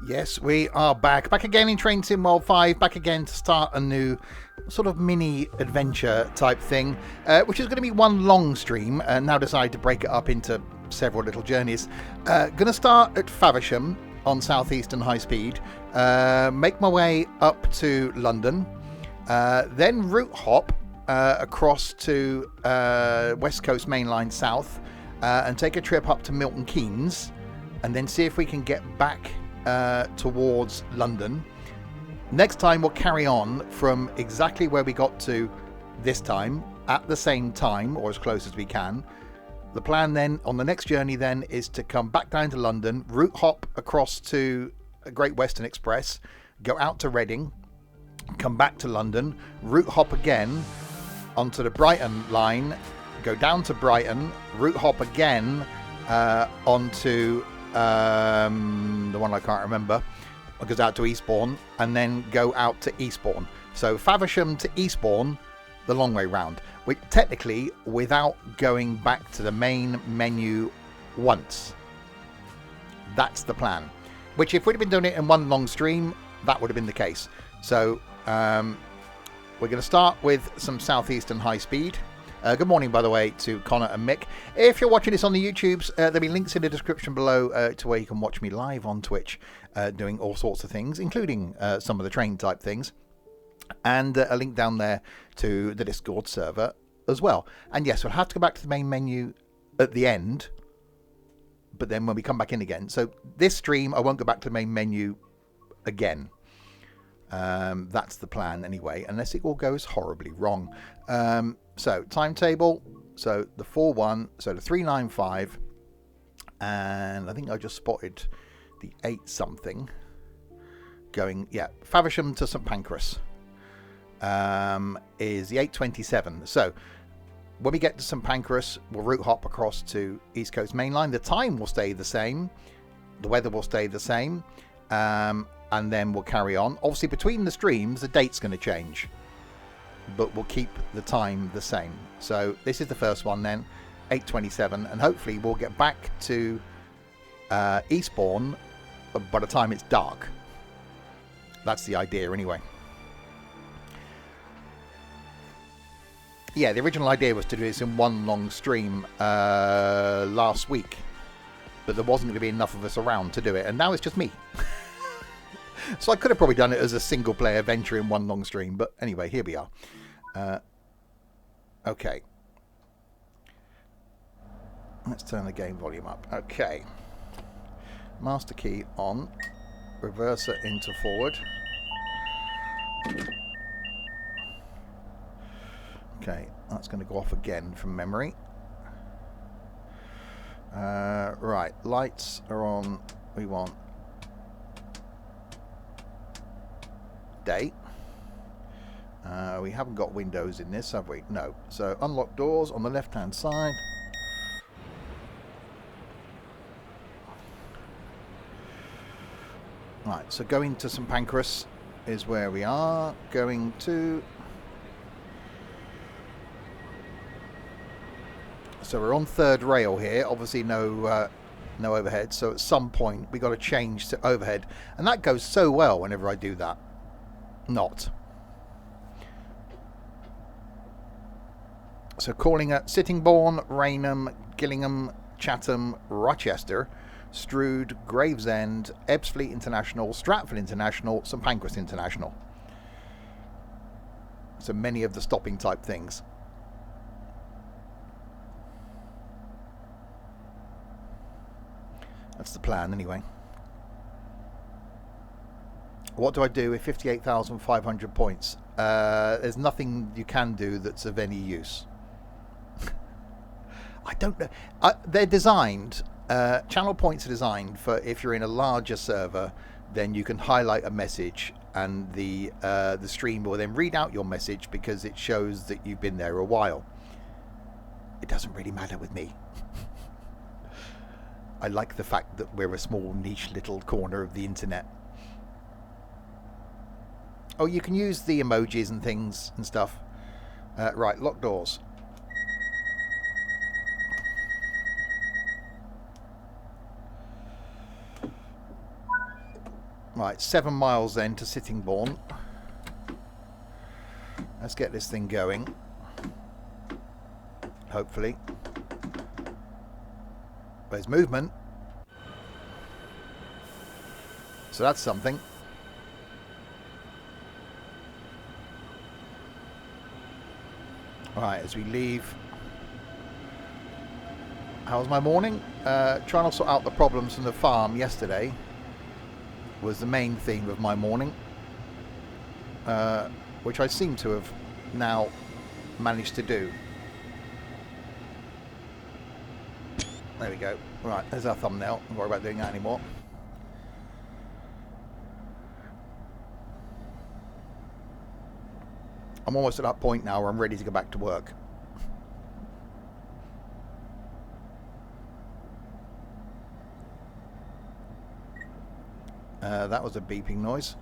Yes, we are back again in Train Sim World 5, back again to start a new sort of mini adventure type thing, which is going to be one long stream, and now decided to break it up into several little journeys. Going to start at Faversham on Southeastern High Speed, make my way up to London, then route hop across to West Coast Main Line South, and take a trip up to Milton Keynes, and then see if we can get back towards London. Next time we'll carry on from exactly where we got to this time at the same time, or as close as we can. The plan then on the next journey then is to come back down to London, route hop across to Great Western Express, go out to Reading, come back to London, route hop again onto the Brighton line, go down to Brighton, route hop again onto the one I can't remember, goes out to Eastbourne, and then go out to Eastbourne. So Faversham to Eastbourne the long way round, which technically without going back to the main menu once. That's the plan, which if we'd have been doing it in one long stream, that would have been the case. So we're going to start with some Southeastern High Speed. Good morning, by the way, to Connor and Mick. If you're watching this on the YouTubes, there'll be links in the description below to where you can watch me live on Twitch, doing all sorts of things, including some of the train type things, and a link down there to the Discord server as well. And yes, we'll have to go back to the main menu at the end, but then when we come back in again. So this stream, I won't go back to the main menu again. That's the plan anyway, unless it all goes horribly wrong. So timetable, so the 4-1, so the 395, and I think I just spotted the 8 something going, yeah, Faversham to St Pancras is the 827. So when we get to St Pancras, we'll route hop across to East Coast Main Line. The time will stay the same, the weather will stay the same, and then we'll carry on. Obviously between the streams the date's going to change, but we'll keep the time the same. So this is the first one then, 8:27, and hopefully we'll get back to Eastbourne by the time it's dark. That's the idea anyway. Yeah, the original idea was to do this in one long stream last week, but there wasn't going to be enough of us around to do it, and now it's just me. So I could have probably done it as a single player venture in one long stream, but anyway, here we are. Okay. Let's turn the game volume up. Okay. Master key on. Reverser into forward. Okay, that's going to go off again from memory. Right, lights are on. We want day. We haven't got windows in this, have we? No. So unlock doors on the left hand side. Right, so going to St Pancras is where we are. Going to... So we're on third rail here. Obviously no overhead. So at some point we got to change to overhead. And that goes so well whenever I do that. Not. So calling at Sittingbourne, Rainham, Gillingham, Chatham, Rochester, Strood, Gravesend, Ebbsfleet International, Stratford International, St Pancras International. So many of the stopping type things. That's the plan anyway. What do I do with 58,500 points? There's nothing you can do that's of any use. I don't know. They're designed, channel points are designed for if you're in a larger server, then you can highlight a message and the stream will then read out your message because it shows that you've been there a while. It doesn't really matter with me. I like the fact that we're a small niche little corner of the internet. Oh, you can use the emojis and things and stuff. Right, lock doors. Right, 7 miles then to Sittingbourne. Let's get this thing going. Hopefully. There's movement. So that's something. Alright, as we leave. How was my morning? Trying to sort out the problems from the farm yesterday was the main theme of my morning. Which I seem to have now managed to do. There we go. Right, there's our thumbnail. Don't worry about doing that anymore. I'm almost at that point now where I'm ready to go back to work. That was a beeping noise.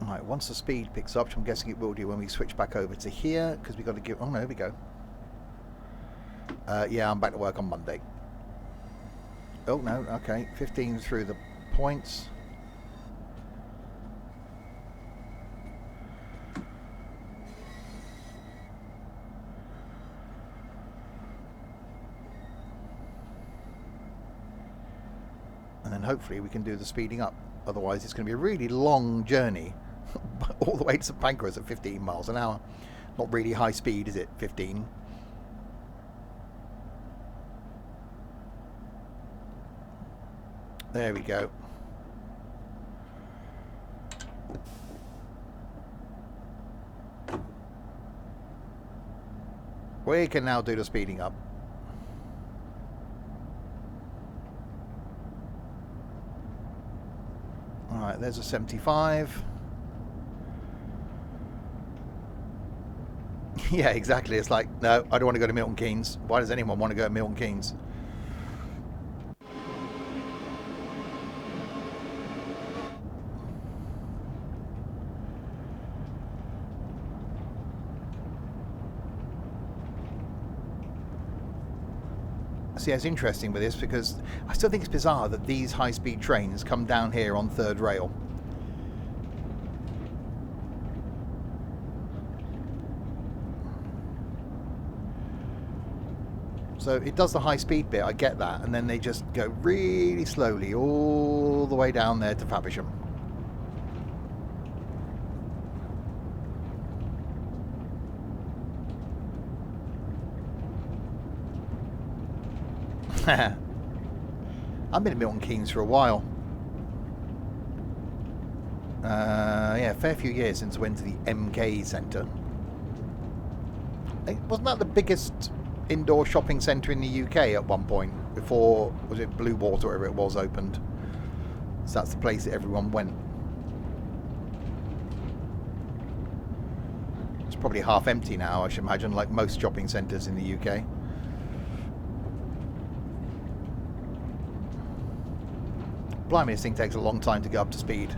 Alright, once the speed picks up, which I'm guessing it will do when we switch back over to here, because we've got to give... Oh no, here we go. Yeah, I'm back to work on Monday. Oh no, okay. 15 through the points. And then hopefully we can do the speeding up. Otherwise it's going to be a really long journey all the way to St Pancras at 15 miles an hour. Not really high speed, is it? 15. There we go. We can now do the speeding up. Alright, there's a 75. Yeah, exactly. It's like, no, I don't want to go to Milton Keynes. Why does anyone want to go to Milton Keynes? See, it's interesting with this because I still think it's bizarre that these high-speed trains come down here on third rail. So it does the high-speed bit, I get that, and then they just go really slowly all the way down there to Faversham. I've been in Milton Keynes for a while. Yeah, a fair few years since I went to the MK Centre. Wasn't that the biggest indoor shopping centre in the UK at one point? Before, was it Blue Water or whatever it was, opened? So that's the place that everyone went. It's probably half empty now, I should imagine, like most shopping centres in the UK. Blimey, this thing takes a long time to go up to speed.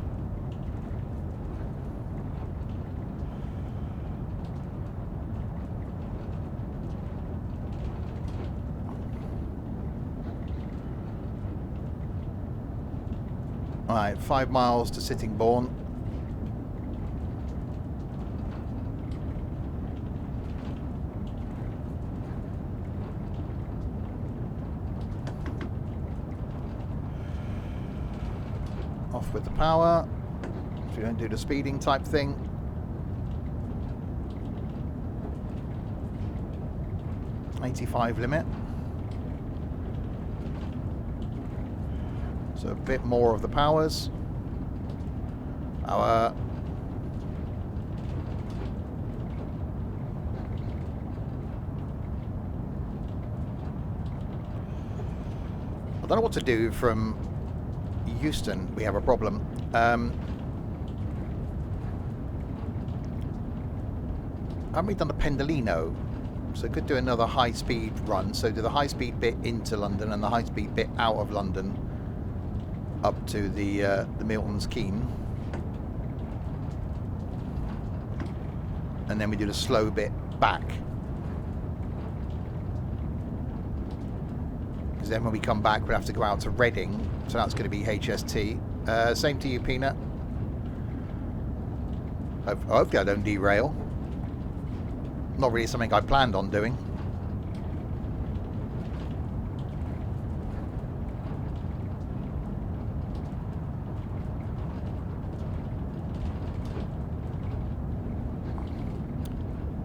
Alright, 5 miles to Sittingbourne. Off with the power, so we don't do the speeding type thing. .85 limit. So a bit more of the powers. Power. I don't know what to do from Euston. We have a problem. Haven't we done the Pendolino? So could do another high-speed run. So do the high-speed bit into London and the high-speed bit out of London up to the Milton Keynes. And then we do the slow bit back. then when we come back, we'll have to go out to Reading. So that's going to be HST. Same to you, Peanut. Hopefully I don't derail. Not really something I planned on doing.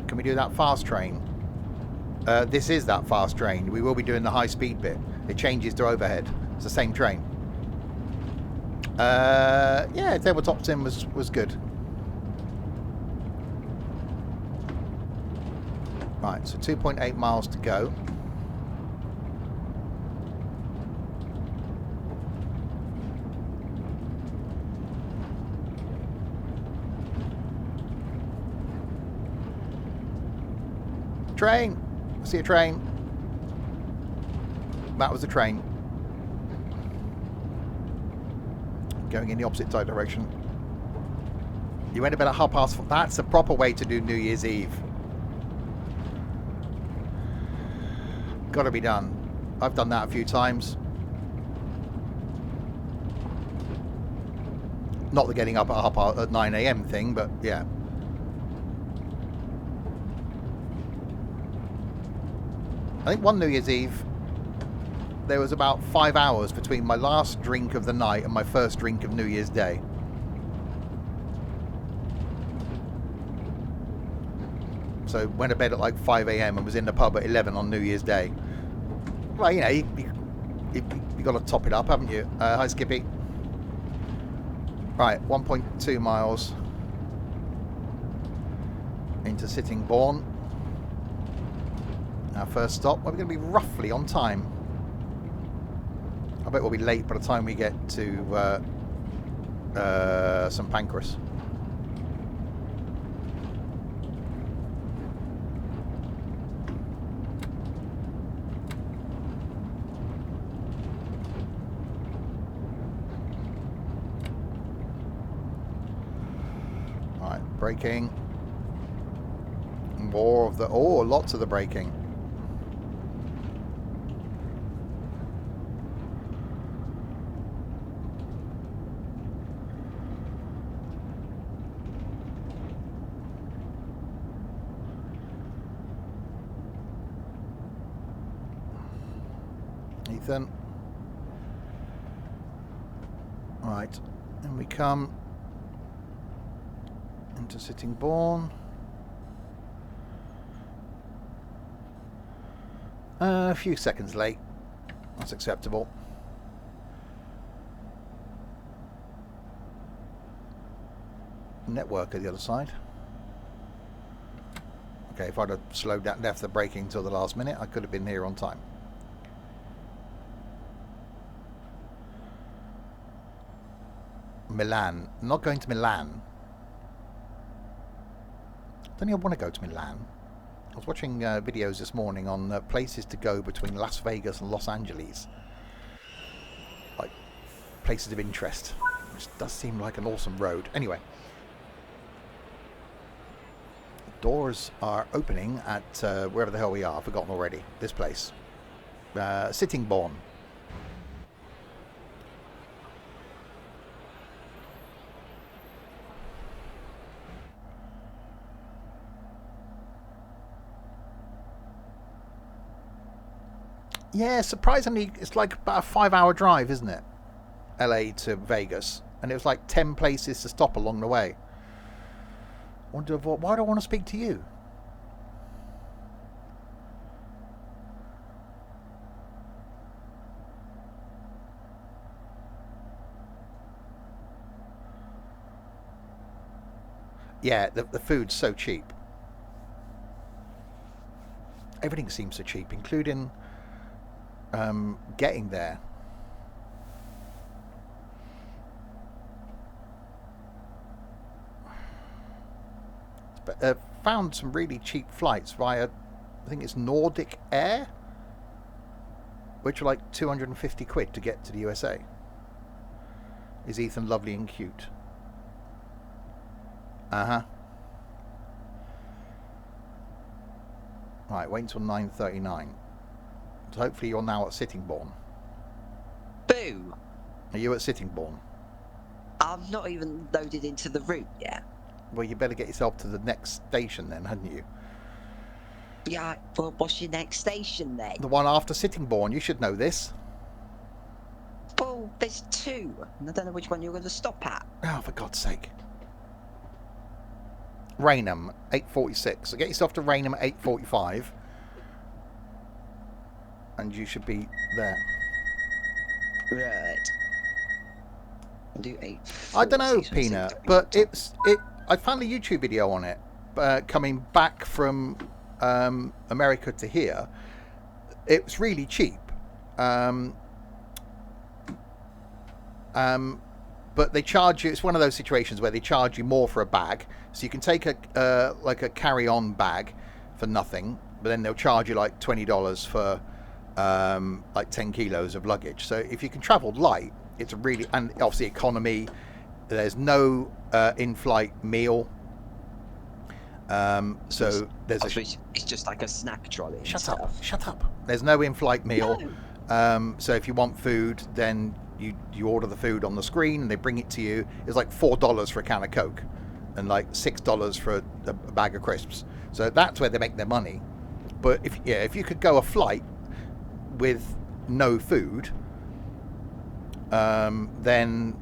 Can we do that fast train? This is that fast train. We will be doing the high speed bit. It changes to overhead. It's the same train. Yeah, tabletop sim was good. Right, so 2.8 miles to go. Train! I see a train. That was a train. Going in the opposite direction. You went about 4:30. That's a proper way to do New Year's Eve. Got to be done. I've done that a few times. Not the getting up at 9 AM thing, but yeah. I think one New Year's Eve, there was about 5 hours between my last drink of the night and my first drink of New Year's Day. So went to bed at like 5 AM and was in the pub at 11 on New Year's Day. Well, you know, you got to top it up, haven't you? Hi, Skippy. Right, 1.2 miles into Sittingbourne. Our first stop. We're going to be roughly on time. I bet we'll be late by the time we get to St Pancras. Right, braking. More of the... Oh, lots of the braking. Ethan. Right, and we come into Sittingbourne. A few seconds late. That's acceptable. Network at the other side. Okay, if I'd have slowed down, left the braking till the last minute, I could have been here on time. Milan. I'm not going to Milan. I don't think I want to go to Milan. I was watching videos this morning on places to go between Las Vegas and Los Angeles. Like, places of interest. Which does seem like an awesome road. Anyway. Doors are opening at wherever the hell we are. I've forgotten already. This place. Sittingbourne. Yeah, surprisingly, it's like about a 5-hour drive, isn't it? LA to Vegas. And it was like 10 places to stop along the way. Why do I want to speak to you? Yeah, the food's so cheap. Everything seems so cheap, including getting there. But found some really cheap flights via, I think it's Nordic Air, which are like 250 quid to get to the USA. Is Ethan lovely and cute? Uh-huh. Right, wait until 9:39 So hopefully you're now at Sittingbourne. Boo! Are you at Sittingbourne? I've not even loaded into the route yet. Well, you better get yourself to the next station then, hadn't you? Yeah, well, what's your next station then? The one after Sittingbourne. You should know this. Well, there's two. And I don't know which one you're going to stop at. Oh, for God's sake. Rainham, 8:46. So get yourself to Rainham at 8:45. And you should be there. Right. I'll do 8. I don't know, Pina, but I found a YouTube video on it coming back from America to here. It was really cheap. But they charge you. It's one of those situations where they charge you more for a bag. So you can take a carry-on bag for nothing, but then they'll charge you like $20 for like 10 kilos of luggage. So if you can travel light, it's a really, and obviously economy. There's no in-flight meal. So there's it's just like a snack trolley. Shut up. There's no in-flight meal. No. So if you want food, then you order the food on the screen and they bring it to you. It's like $4 for a can of Coke and like $6 for a bag of crisps. So that's where they make their money. But if you could go a flight with no food, then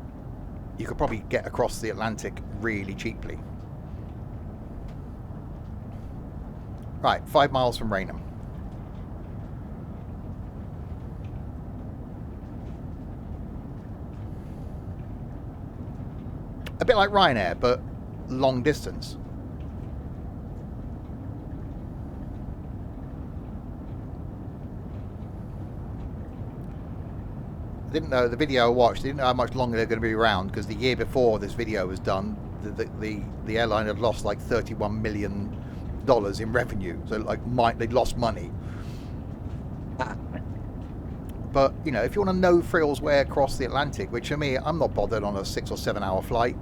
you could probably get across the Atlantic really cheaply. Right, 5 miles from Rainham. A bit like Ryanair, but long distance. I didn't know the video I watched. Didn't know how much longer they're going to be around, because the year before this video was done, the airline had lost like $31 million in revenue. So like they lost money. But you know, if you want a no frills way across the Atlantic, which for me, I'm not bothered on a 6 or 7 hour flight.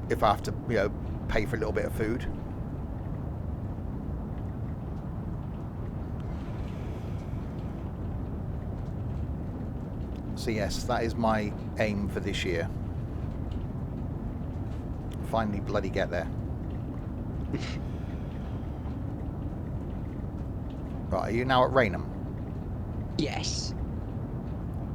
If I have to, pay for a little bit of food. So yes, that is my aim for this year. Finally bloody get there. Right, are you now at Rainham? Yes.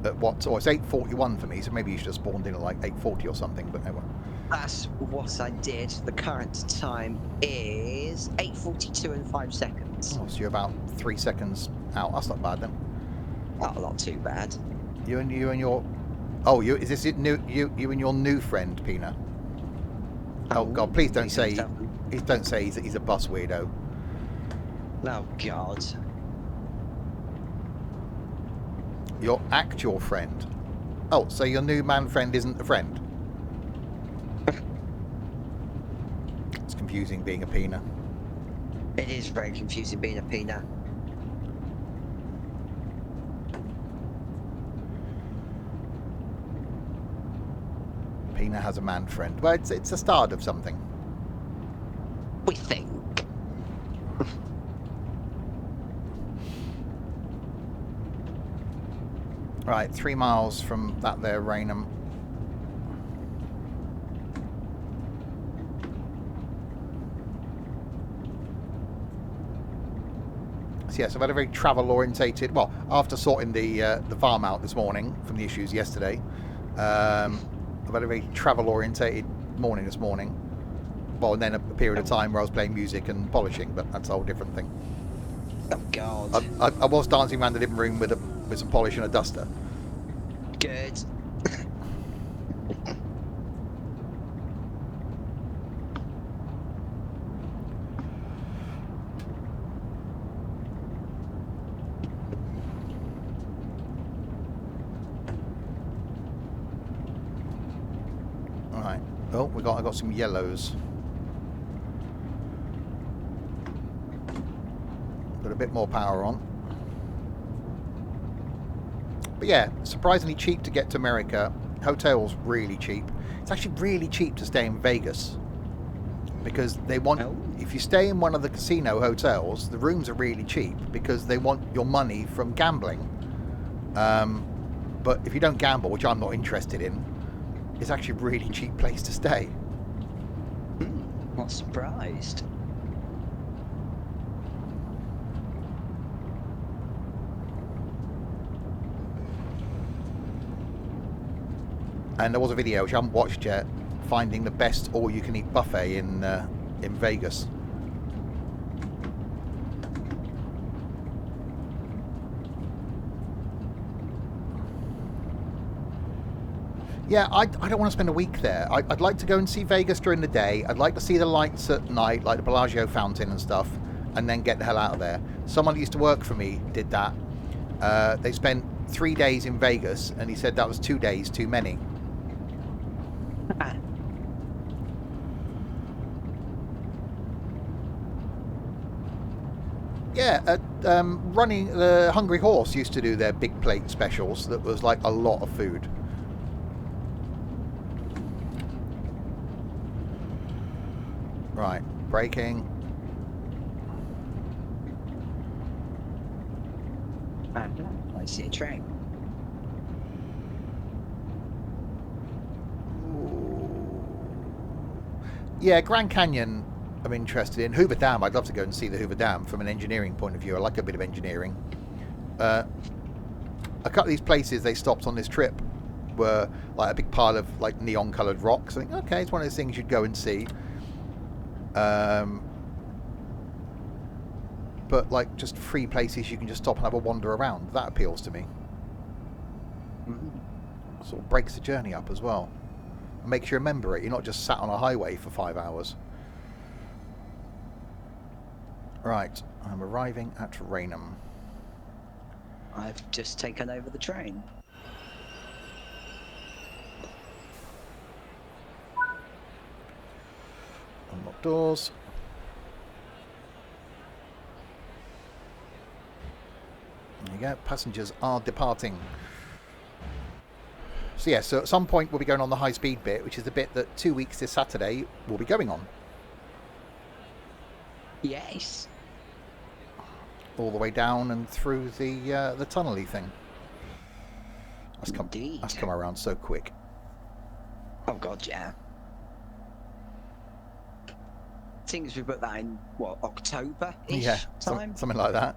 At what? Oh, it's 8:41 for me, so maybe you should have spawned in at like 8:40 or something, but no. That's what I did. The current time is 8:42 and 5 seconds. Oh, so you're about 3 seconds out. That's not bad then. Oh, not too bad. You and your... Oh, is this it? You and your new friend, Pina? Oh God! Please don't say he's a bus weirdo. Oh God! Your actual friend. Oh, so your new man friend isn't a friend? It's confusing being a Pina. It is very confusing being a Pina. Pina has a man friend. Well, it's a start of something. We think. Right, 3 miles from that there, Rainham. So yes, I've had a very travel-orientated... Well, after sorting the farm out this morning from the issues yesterday, I've had a very travel-orientated morning this morning. Well, and then a period of time where I was playing music and polishing, but that's a whole different thing. Oh God! I was dancing around the living room with some polish and a duster. Good. Alright. Oh, I got some yellows. Got a bit more power on. But yeah, surprisingly cheap to get to America. Hotels really cheap. It's actually really cheap to stay in Vegas. because they want. Oh. If you stay in one of the casino hotels, the rooms are really cheap because they want your money from gambling. But if you don't gamble, which I'm not interested in, it's actually a really cheap place to stay. Not surprised. And there was a video which I haven't watched yet, finding the best all-you-can-eat buffet in Vegas. Yeah, I don't want to spend a week there. I'd like to go and see Vegas during the day. I'd like to see the lights at night, like the Bellagio fountain and stuff, and then get the hell out of there. Someone who used to work for me did that. They spent 3 days in Vegas, and he said that was 2 days too many. Yeah, running the Hungry Horse used to do their big plate specials. That was like a lot of food. Right, braking. I see a train. Yeah, Grand Canyon I'm interested in. Hoover Dam, I'd love to go and see the Hoover Dam from an engineering point of view. I like a bit of engineering. A couple of these places they stopped on this trip were like a big pile of like neon coloured rocks. I think, okay, it's one of those things you'd go and see. But like just free places you can just stop and have a wander around. That appeals to me. Sort of breaks the journey up as well. Makes you remember it. You're not just sat on a highway for 5 hours. Right, I'm arriving at Rainham. I've just taken over the train. Unlock doors. There you go, passengers are departing. So yeah, so at some point we'll be going on the high speed bit, which is the bit that 2 weeks this Saturday we'll be going on. Yes. All the way down and through the tunnel-y thing. That's come around so quick. Oh god, yeah. Things we put that in what, October-ish time? Something like that.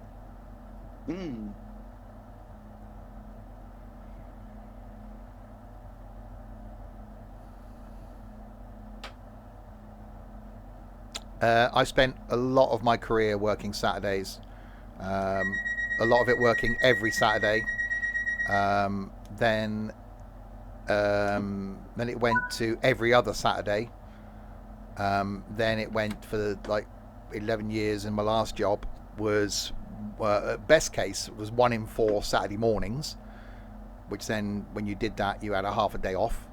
I spent a lot of my career working Saturdays. A lot of it working every Saturday. Then it went to every other Saturday. Then it went for like 11 years, and my last job was best case was 1 in 4 Saturday mornings, which then when you did that you had a half a day off,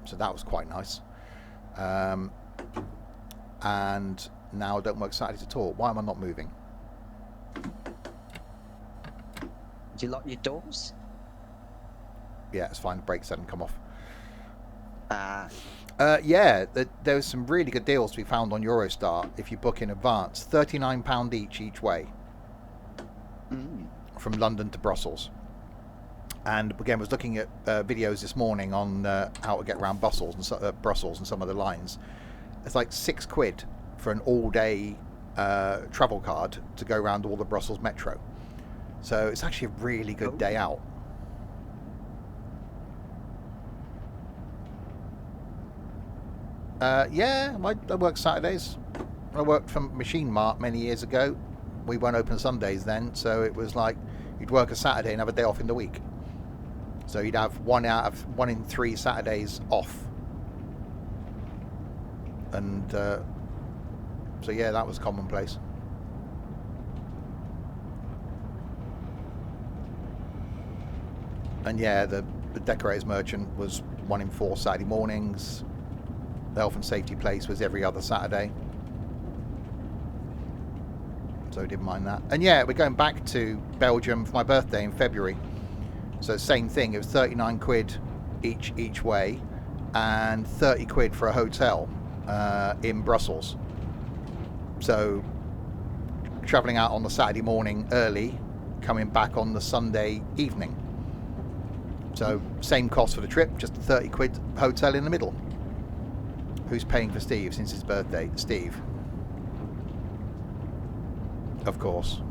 so that was quite nice. And now I don't work Saturdays at all. Why am I not moving? Did you lock your doors? Yeah, it's fine. The brakes hadn't come off. Yeah, there was some really good deals to be found on Eurostar if you book in advance. £39 each way from London to Brussels. And again, I was looking at videos this morning on how to get around Brussels and some of the lines. It's like £6 for an all-day travel card to go around all the Brussels metro. So it's actually a really good day out. Yeah, I work Saturdays. I worked from Machine Mart many years ago. We weren't open Sundays then, so it was like you'd work a Saturday and have a day off in the week. So you'd have 1 in 3 Saturdays off. And so yeah, that was commonplace. And yeah, the decorators merchant was 1 in 4 Saturday mornings. The health and safety place was every other Saturday. So I didn't mind that. And yeah, we're going back to Belgium for my birthday in February. So same thing, it was £39 each way and £30 for a hotel in Brussels. So travelling out on the Saturday morning early, coming back on the Sunday evening. So same cost for the trip, just a 30 quid hotel in the middle. Who's paying for Steve since his birthday? Steve. Of course.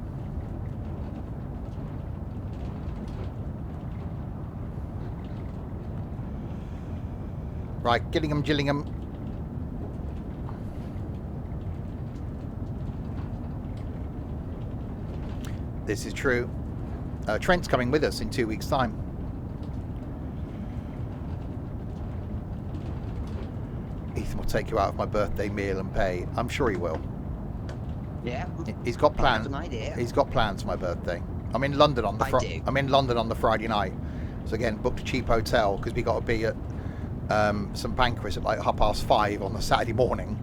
Right, Gillingham. This is true. Trent's coming with us in 2 weeks' time. Ethan will take you out of my birthday meal and pay. I'm sure he will. Yeah. He's got plans. An idea. He's got plans for my birthday. I'm in London on the I'm in London on the Friday night. So again, booked a cheap hotel because we got to be at St Pancras at like 5:30 on the Saturday morning.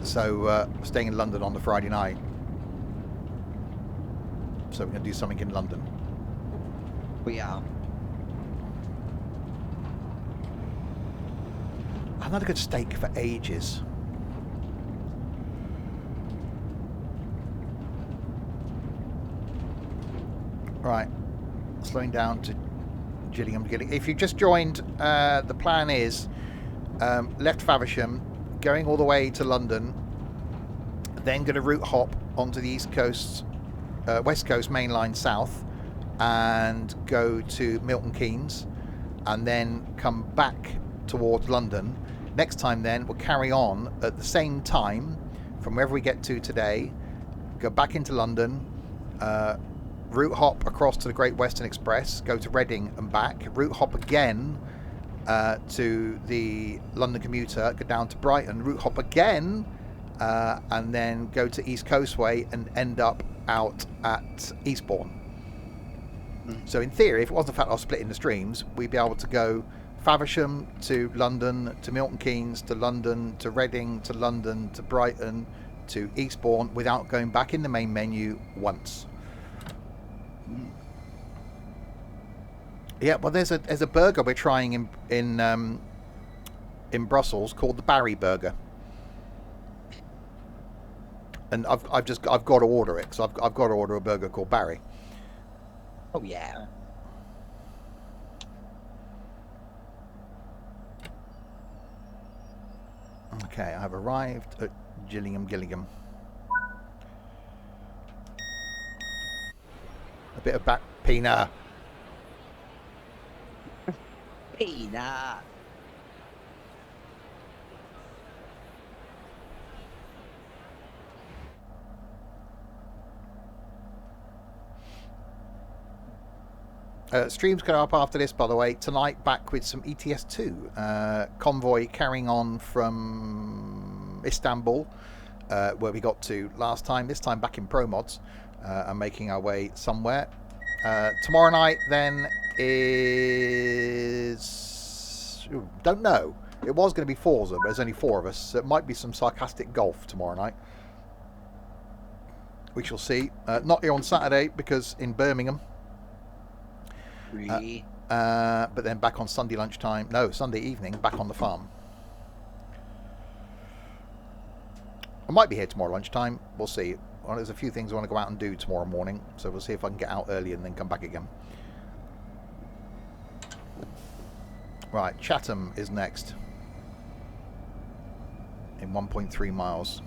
So staying in London on the Friday night. So we're going to do something in London. We are. I haven't had a good steak for ages. Right, slowing down to Gillingham. If you just joined, the plan is left Faversham, going all the way to London, then going to route hop onto the East Coast, West Coast main line south, and go to Milton Keynes, and then come back towards London. Next time then we'll carry on at the same time from wherever we get to today, go back into London, route hop across to the Great Western Express, go to Reading and back, route hop again to the London commuter, go down to Brighton, route hop again, and then go to East Coast Way and end up out at Eastbourne. So in theory, if it wasn't the fact I was splitting the streams, we'd be able to go Faversham to London, to Milton Keynes, to London, to Reading, to London, to Brighton, to Eastbourne without going back in the main menu once. Yeah, well, there's a burger we're trying in Brussels called the Barry Burger, and I've got to order it because I've got to order a burger called Barry. Oh yeah. Okay, I have arrived at Gillingham. A bit of back Pina. Pina. Streams go up after this, by the way. Tonight, back with some ETS2 convoy carrying on from Istanbul, where we got to last time. This time back in Pro Mods, and making our way somewhere. Tomorrow night, then, is... Ooh, don't know. It was going to be Forza, but there's only 4 of us. So it might be some sarcastic golf tomorrow night. We shall see. Not here on Saturday, because in Birmingham. Really? But then back on Sunday lunchtime. No, Sunday evening, back on the farm. I might be here tomorrow lunchtime. We'll see. Well, there's a few things I want to go out and do tomorrow morning, so we'll see if I can get out early and then come back again. Right, Chatham is next. In 1.3 miles.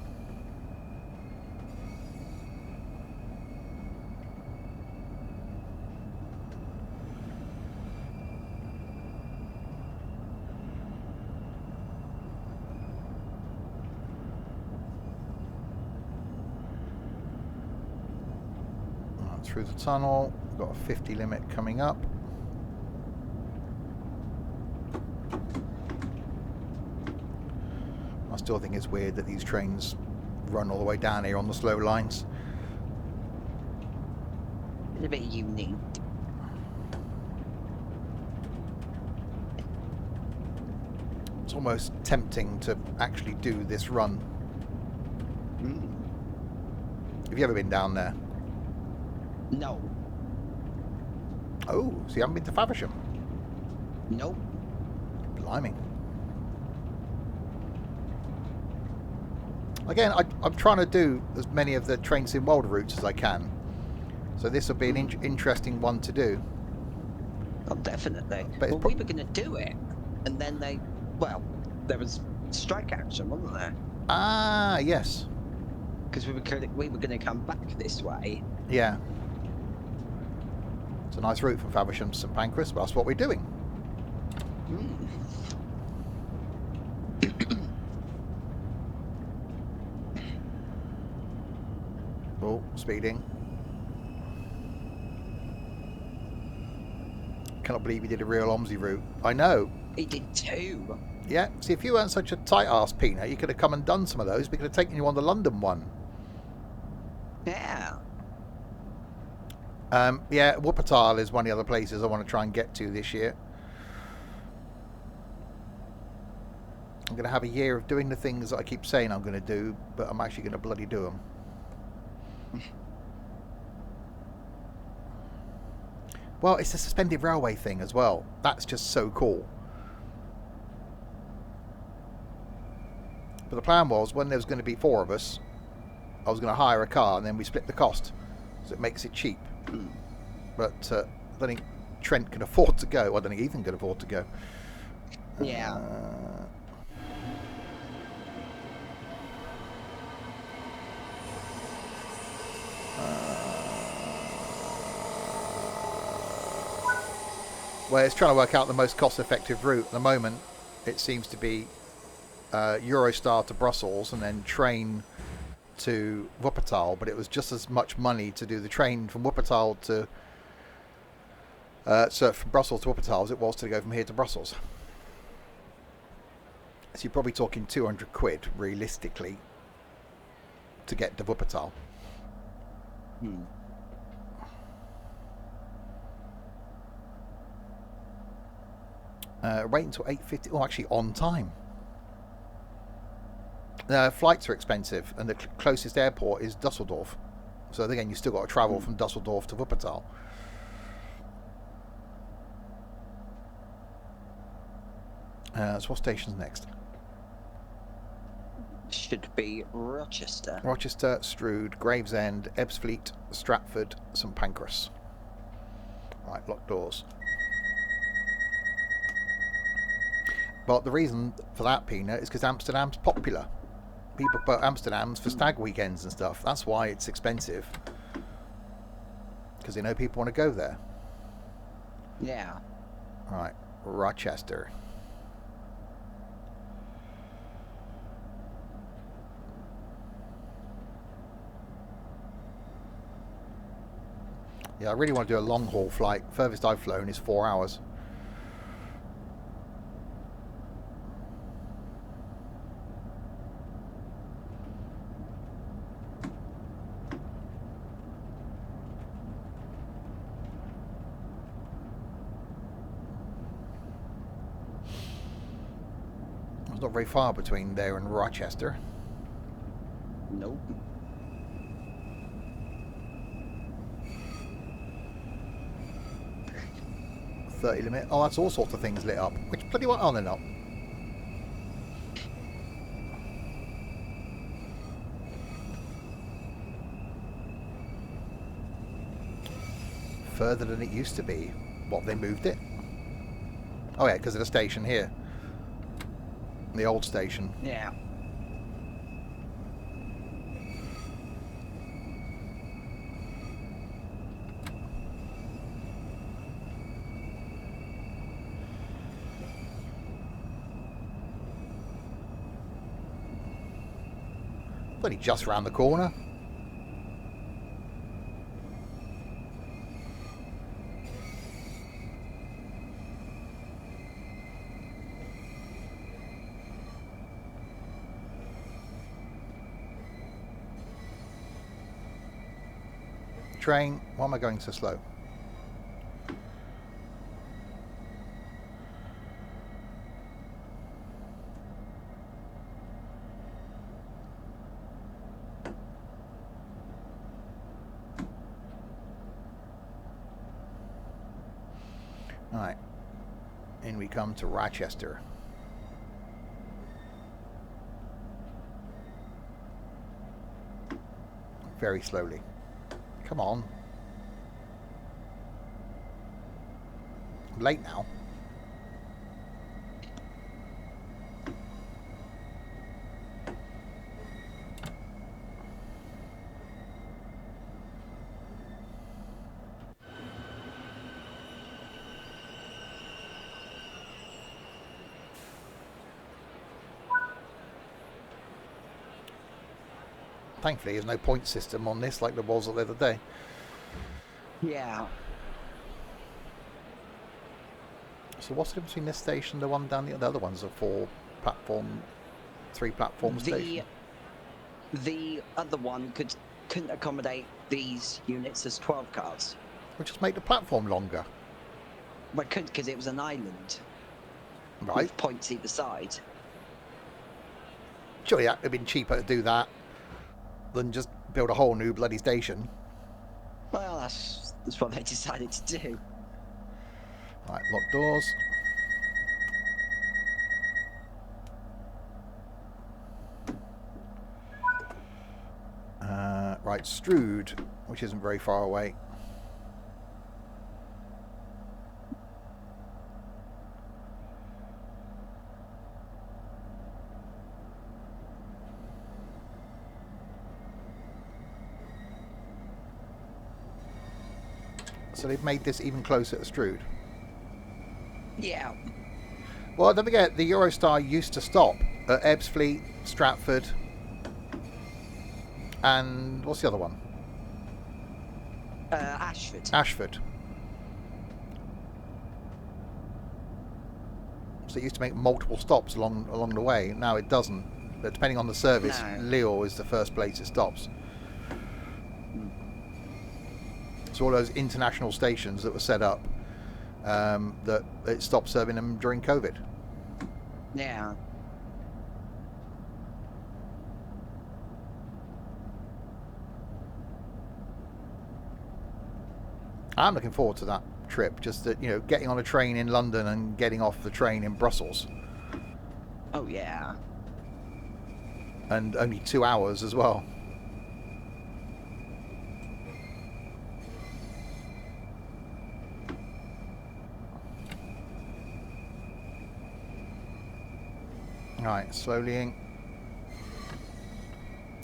Through the tunnel, we've got a 50 limit coming up. I still think it's weird that these trains run all the way down here on the slow lines. It's a bit unique. It's almost tempting to actually do this run. Have you ever been down there? No. Oh, so you haven't been to Faversham? Nope. Blimey. Again, I'm trying to do as many of the Train Sim World routes as I can. So this will be an interesting one to do. Oh, definitely. But Well, we were going to do it, and then there was strike action, wasn't there? Ah, yes. Because we were going to come back this way. Yeah. It's a nice route from Faversham to St Pancras, but that's what we're doing. Oh, speeding. Cannot believe he did a real Omsey route. I know. He did too. Yeah, see, if you weren't such a tight-ass Peanut, you could have come and done some of those. We could have taken you on the London one. Yeah. Yeah, Wuppertal is one of the other places I want to try and get to this year. I'm going to have a year of doing the things that I keep saying I'm going to do, but I'm actually going to bloody do them. Well, it's a suspended railway thing as well. That's just so cool. But the plan was, when there was going to be 4 of us, I was going to hire a car and then we split the cost, so it makes it cheap. But I don't think Trent can afford to go. I don't think Ethan can afford to go. Yeah. Well, it's trying to work out the most cost-effective route. At the moment, it seems to be Eurostar to Brussels and then train to Wuppertal, but it was just as much money to do the train from Wuppertal to so from Brussels to Wuppertal as it was to go from here to Brussels. So you're probably talking 200 quid realistically to get to Wuppertal. Wait until 8:50. Oh, actually on time. Flights are expensive, and the closest airport is Dusseldorf. So again, you still got to travel from Dusseldorf to Wuppertal. So what station's next? Should be Rochester. Rochester, Strood, Gravesend, Ebbsfleet, Stratford, St Pancras. Right, locked doors. But the reason for that, Peanut, is because Amsterdam's popular. People book Amsterdam's for stag weekends and stuff. That's why it's expensive. Because they know people want to go there. Yeah. Right, Rochester. Yeah, I really want to do a long haul flight. Furthest I've flown is 4 hours. It's not very far between there and Rochester. Nope. Limit. Oh, that's all sorts of things lit up. Which bloody what? Oh, they're not. Further than it used to be. What, they moved it? Oh yeah, because of the station here. The old station. Yeah. Bloody just round the corner. Train, why am I going so slow? Alright, and we come to Rochester. very slowly. Come on. I'm late now. Thankfully, there's no point system on this like there was the other day. Yeah. So what's the difference between this station and the one down the other one's a three platform station? The other one couldn't accommodate these units as 12 cars. Which just make the platform longer. Well, it couldn't because it was an island. Right. With points either side. Surely that would have been cheaper to do that than just build a whole new bloody station. Well, that's what they decided to do. Right, lock doors. Right, Strood, which isn't very far away. So they've made this even closer to Strood. Yeah. Well, don't forget, the Eurostar used to stop at Ebbsfleet, Stratford, and what's the other one? Ashford. Ashford. So it used to make multiple stops along the way. Now it doesn't. But depending on the service, No. Lille is the first place it stops. So all those international stations that were set up, that it stopped serving them during COVID. Yeah. I'm looking forward to that trip. Just that, you know, getting on a train in London and getting off the train in Brussels. Oh, yeah. And only 2 hours as well. Right, slowly in.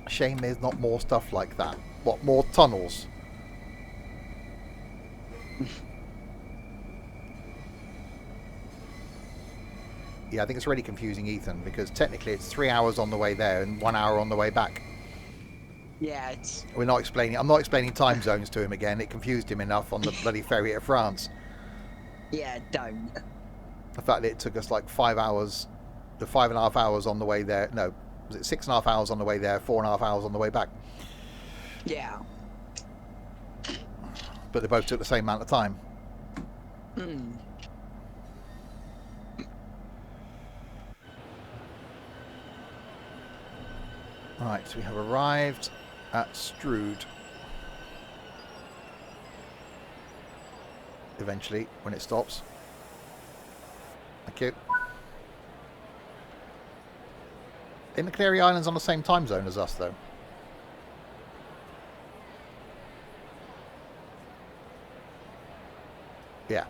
Shame there's not more stuff like that. What, more tunnels? Yeah, I think it's really confusing Ethan, because technically it's 3 hours on the way there and 1 hour on the way back. Yeah, it's... I'm not explaining time zones to him again. It confused him enough on the bloody ferry to France. Yeah, don't. The fact that it took us like 5 hours, the 5.5 hours on the way there. No, was it 6.5 hours on the way there, 4.5 hours on the way back? Yeah. But they both took the same amount of time. Hmm. Right, so we have arrived at Strood. Eventually, when it stops. Thank you. In the Canary Islands on the same time zone as us, though. Yeah.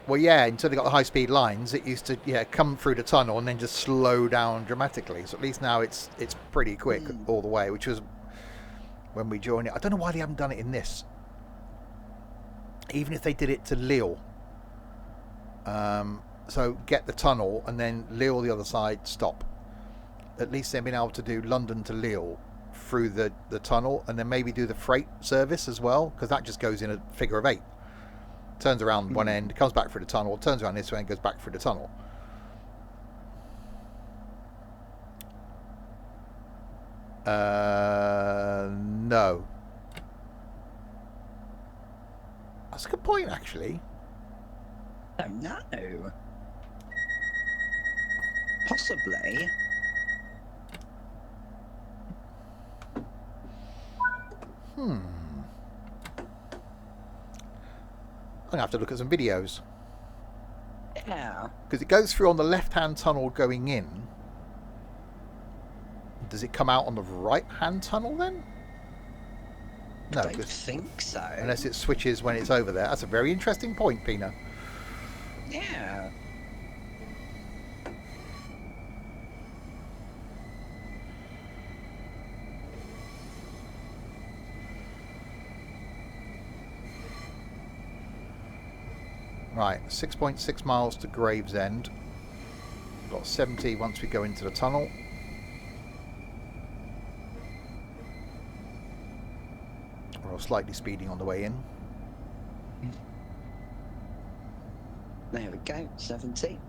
Well, yeah, until they got the high-speed lines, it used to come through the tunnel and then just slow down dramatically. So at least now it's pretty quick all the way, which was when we joined it. I don't know why they haven't done it in this. Even if they did it to Lille. So get the tunnel and then Lille the other side, stop. At least they've been able to do London to Lille through the tunnel, and then maybe do the freight service as well, because that just goes in a figure of 8. Turns around one end, comes back through the tunnel, turns around this way and goes back through the tunnel. No. That's a good point, actually. Oh, no. Possibly. I'm going to have to look at some videos. Yeah. Because it goes through on the left-hand tunnel going in. Does it come out on the right-hand tunnel then? No, I don't think so. unless it switches when it's over there. That's a very interesting point, Pina. Yeah. Right, 6.6 miles to Gravesend. Got 70 once we go into the tunnel. We're slightly speeding on the way in. There we go, 70.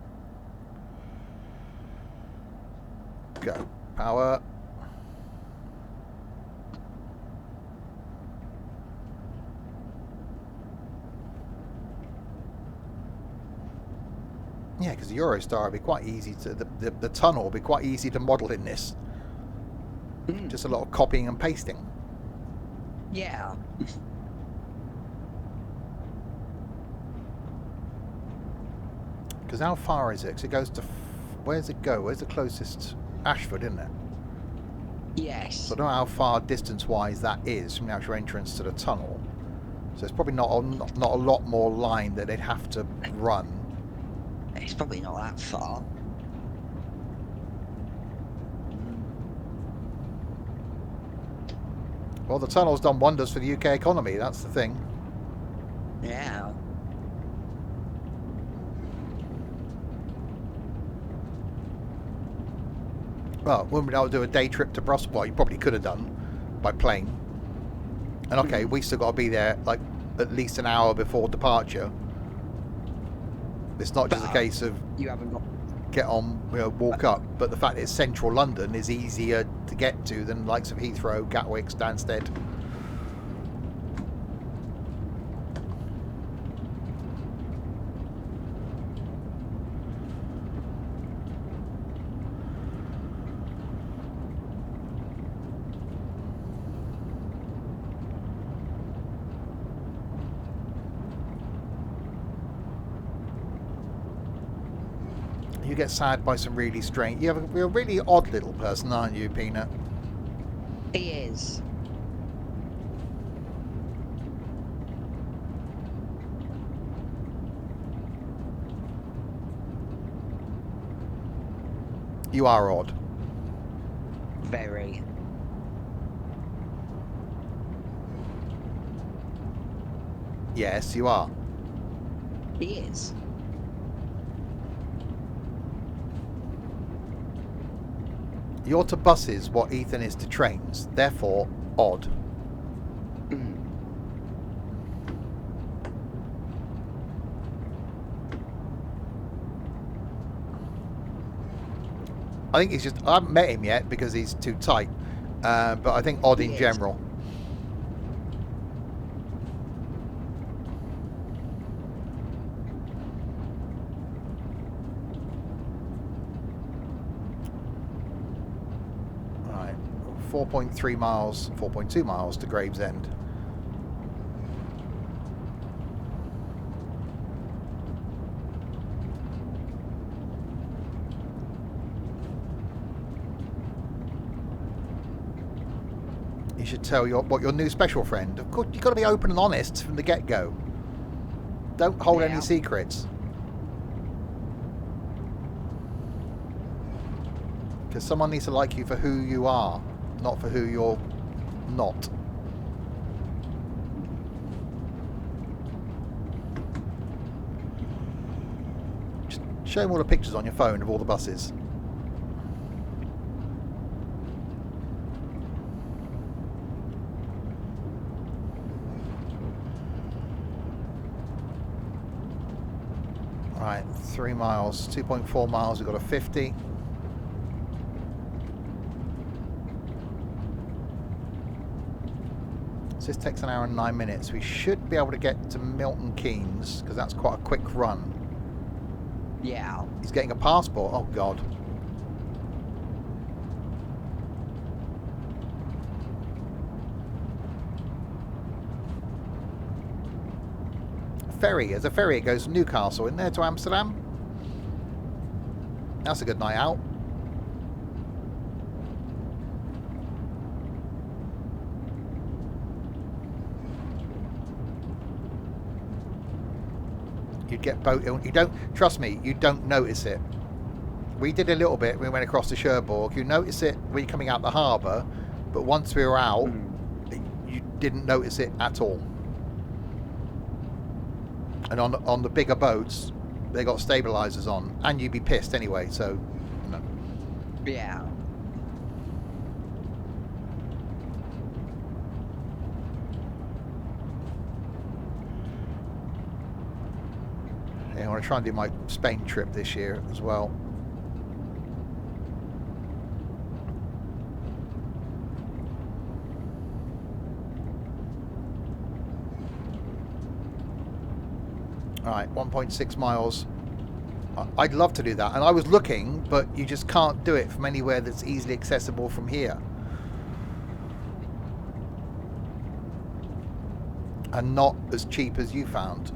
Go. Power. Yeah, because the Eurostar will be quite easy to... The tunnel will be quite easy to model in this. Just a lot of copying and pasting. Yeah. Because how far is it? 'Cause it goes to... Where does it go? Where's the closest? Ashford, isn't it? Yes. So I don't know how far distance-wise that is from the actual entrance to the tunnel. So it's probably not a lot more line that they'd have to run. It's probably not that far. Well, the tunnel's done wonders for the UK economy, that's the thing. Yeah. Well, wouldn't we be able to do a day trip to Brussels? Well, you probably could have done by plane. And okay, we still got to be there like at least an hour before departure. It's not just a case of you haven't got... get on, walk up, but the fact that it's central London is easier to get to than the likes of Heathrow, Gatwick, Stansted. You get sad by some really strange... You're a really odd little person, aren't you, Peanut? He is. You are odd. Very. Yes, you are. He is. You're to buses what Ethan is to trains, therefore odd. I think he's just... I haven't met him yet because he's too tight. But I think odd in general. Right. 4.3 miles, 4.2 miles to Gravesend. You should tell your new special friend. Of course, you've got to be open and honest from the get-go. Don't hold any secrets. Because someone needs to like you for who you are, not for who you're not. Just show them all the pictures on your phone of all the buses. Right, 3 miles, 2.4 miles, we've got a 50. So this takes an hour and 9 minutes. We should be able to get to Milton Keynes, because that's quite a quick run. Yeah. He's getting a passport, oh god. Ferry, there's a ferry, it goes from Newcastle in there to Amsterdam. That's a good night out. You'd get boat. You don't trust me. You don't notice it. We did a little bit. We went across to Cherbourg. You notice it when you're coming out the harbour, but once we were out, you didn't notice it at all. And on the bigger boats, they got stabilisers on, and you'd be pissed anyway. So, no. Yeah. Yeah, I want to try and do my Spain trip this year as well. Alright, 1.6 miles. I'd love to do that. And I was looking, but you just can't do it from anywhere that's easily accessible from here. And not as cheap as you found.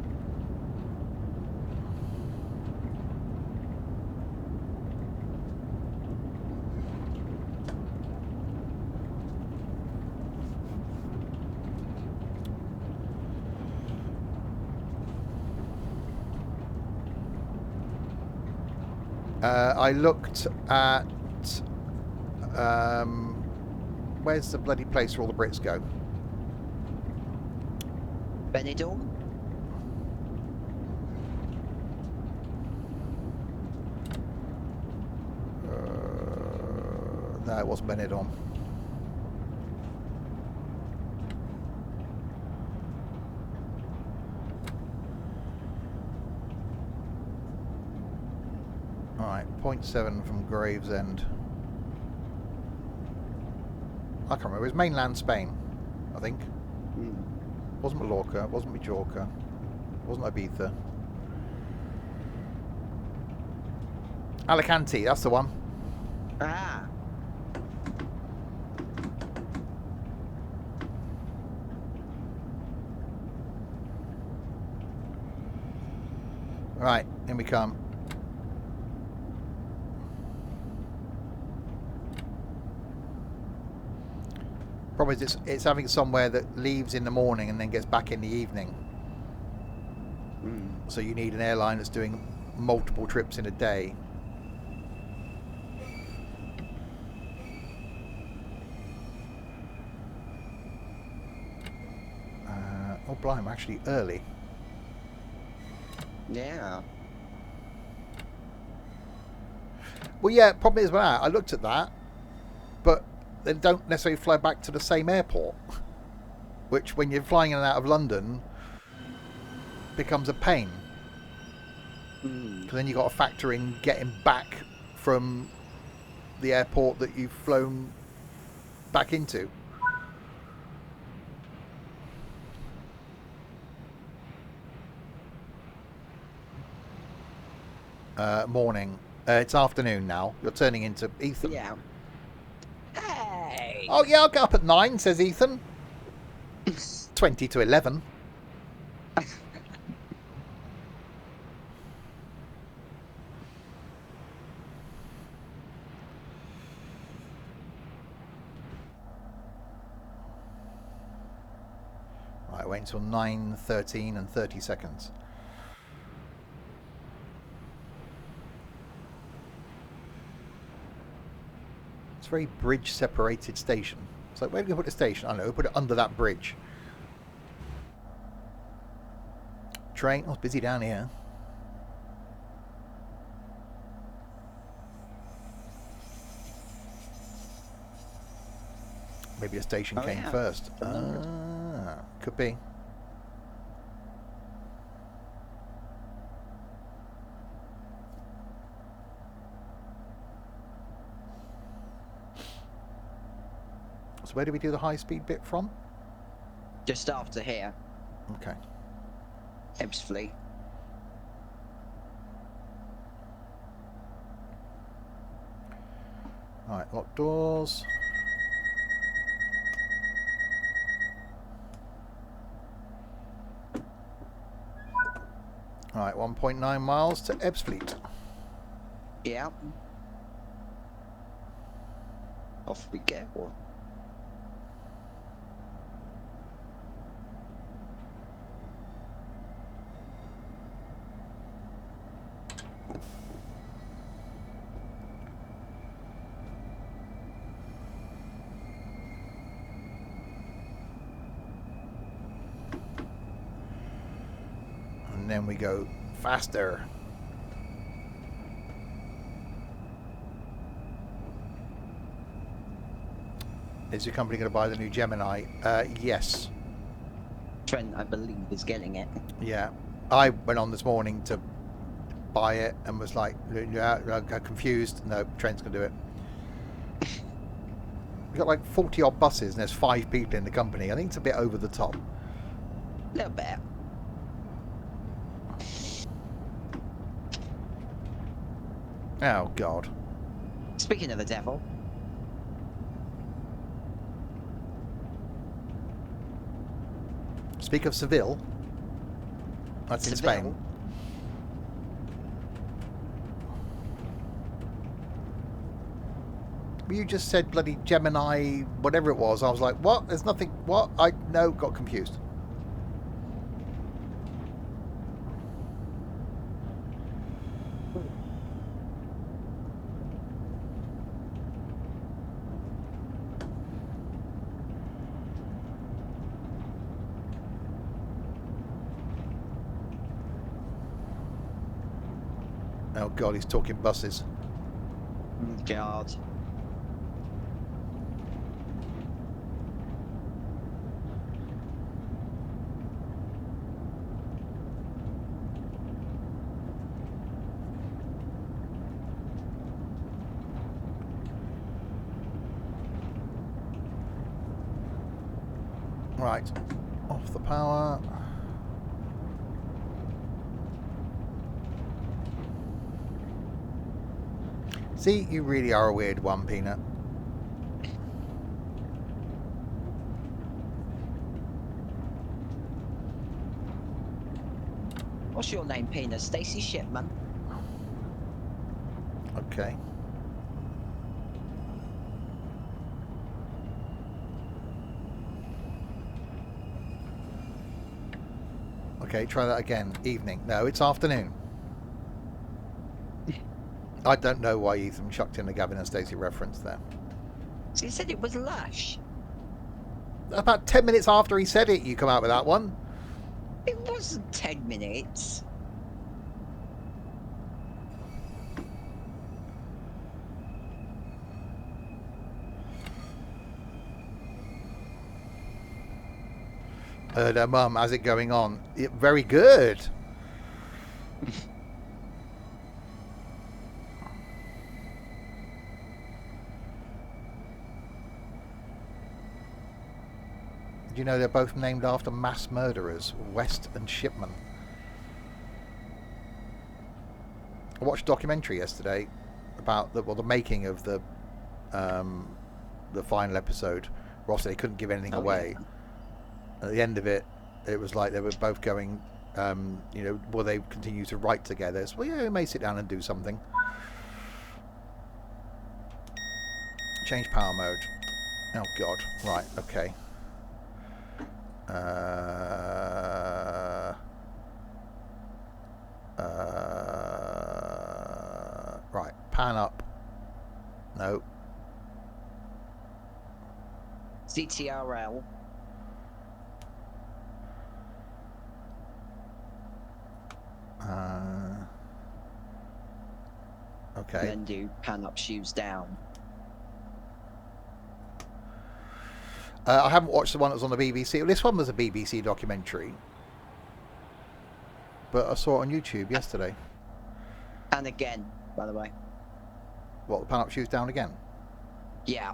I looked at where's the bloody place where all the Brits go? Benidorm? No, it wasn't Benidorm. Alright, 0.7 from Gravesend. I can't remember. It was mainland Spain, I think. Wasn't Mallorca, wasn't Majorca, wasn't Ibiza. Alicante, that's the one. Ah. Right, in we come. Problem is it's having somewhere that leaves in the morning and then gets back in the evening. So you need an airline that's doing multiple trips in a day. Oh, blimey, actually early. Yeah. Well, yeah, problem is with that, I looked at that, but they don't necessarily fly back to the same airport, which when you're flying in and out of London becomes a pain. Because then you've got to factor in getting back from the airport that you've flown back into. Morning. It's afternoon now. You're turning into Ethan. Yeah. Hey! Oh, yeah, I'll get up at 9, says Ethan. 20 to 11. Right, wait until 9:13 and 30 seconds. It's a very bridge separated station. It's like, where are we going to put the station? I don't know, we'll put it under that bridge. Train, oh, it's busy down here. Maybe a station came first. Could be. So where do we do the high-speed bit from? Just after here. Okay. Ebbsfleet. Alright, lock doors. Alright, 1.9 miles to Ebbsfleet. Yeah. Off we go. then we go faster. Is your company going to buy the new Gemini? Yes. Trent, I believe, is getting it. Yeah. I went on this morning to buy it and was like, yeah, I got confused. No, Trent's going to do it. We've got like 40 odd buses and there's 5 people in the company. I think it's a bit over the top. A little bit. Oh, God. Speaking of the devil. Speak of Seville. That's in Seville. Spain. You just said bloody Gemini, whatever it was. I was like, what? There's nothing. What? Got confused. Oh God, he's talking buses. God. Right, off the power. See, you really are a weird one, Peanut. What's your name, Peanut? Stacey Shipman. Okay. Okay, try that again. Evening. No, it's afternoon. I don't know why Ethan chucked in the Gavin and Stacey reference there. So you said it was lush. About 10 minutes after he said it, you come out with that one. It wasn't 10 minutes. Mum, how's it going on? Very good. Do you know they're both named after mass murderers, West and Shipman? I watched a documentary yesterday about the making of the final episode. Ross, they couldn't give anything away. Yeah. At the end of it, it was like they were both going, will they continue to write together? So, well, yeah, we may sit down and do something. Change power mode. Oh, God. Right, okay. Right, pan up. No. CTRL. Okay. Then do pan up, shoes down. I haven't watched the one that was on the BBC. This one was a BBC documentary, but I saw it on YouTube yesterday. And again, by the way. What, the pan up, shoes down again? Yeah.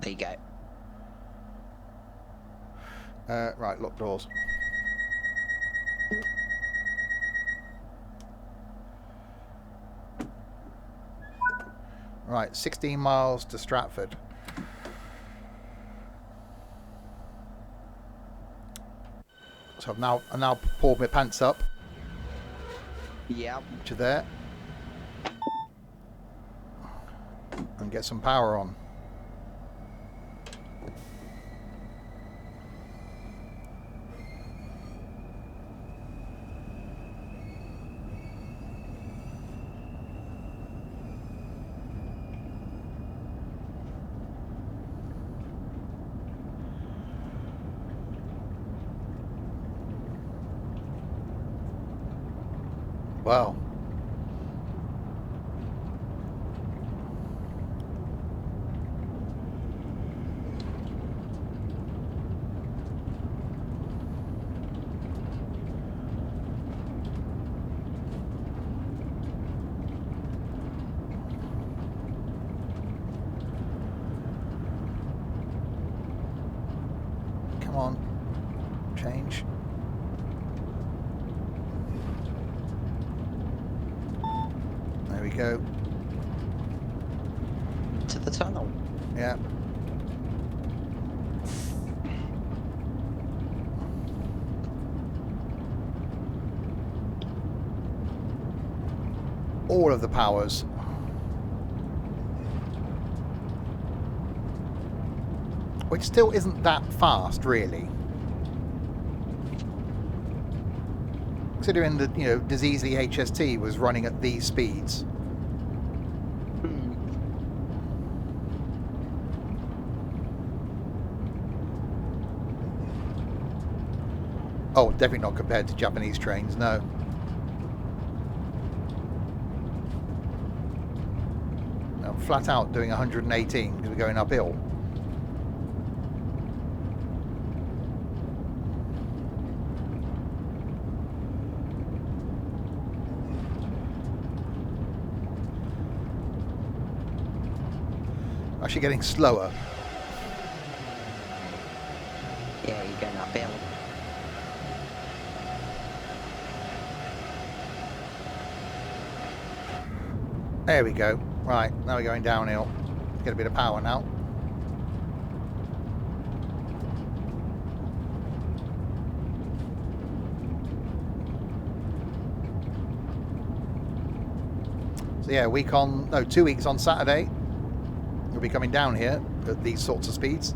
There you go. Right, lock doors. Right, 16 miles to Stratford. So I've now pulled my pants up. Yeah. To there. And get some power on. Wow. Come on. Change. There we go. To the tunnel. Yeah. All of the powers. Which still isn't that fast, really. Considering that, you know, Diseasely HST was running at these speeds. Oh, definitely not compared to Japanese trains, no. No, flat out doing 118 because we're going uphill. Actually getting slower. Yeah, you're going uphill. There we go. Right, now we're going downhill. Get a bit of power now. So yeah, 2 weeks on Saturday. We'll be coming down here at these sorts of speeds.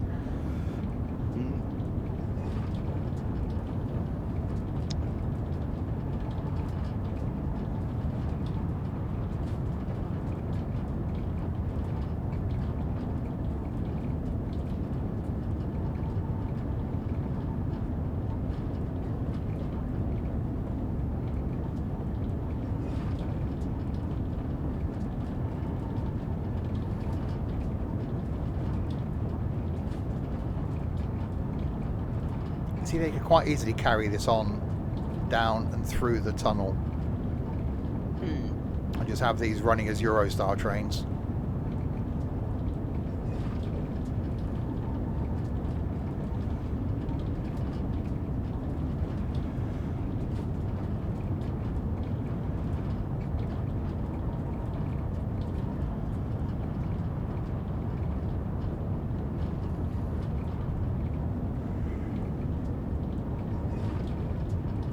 See, they could quite easily carry this on down and through the tunnel and just have these running as Eurostar trains.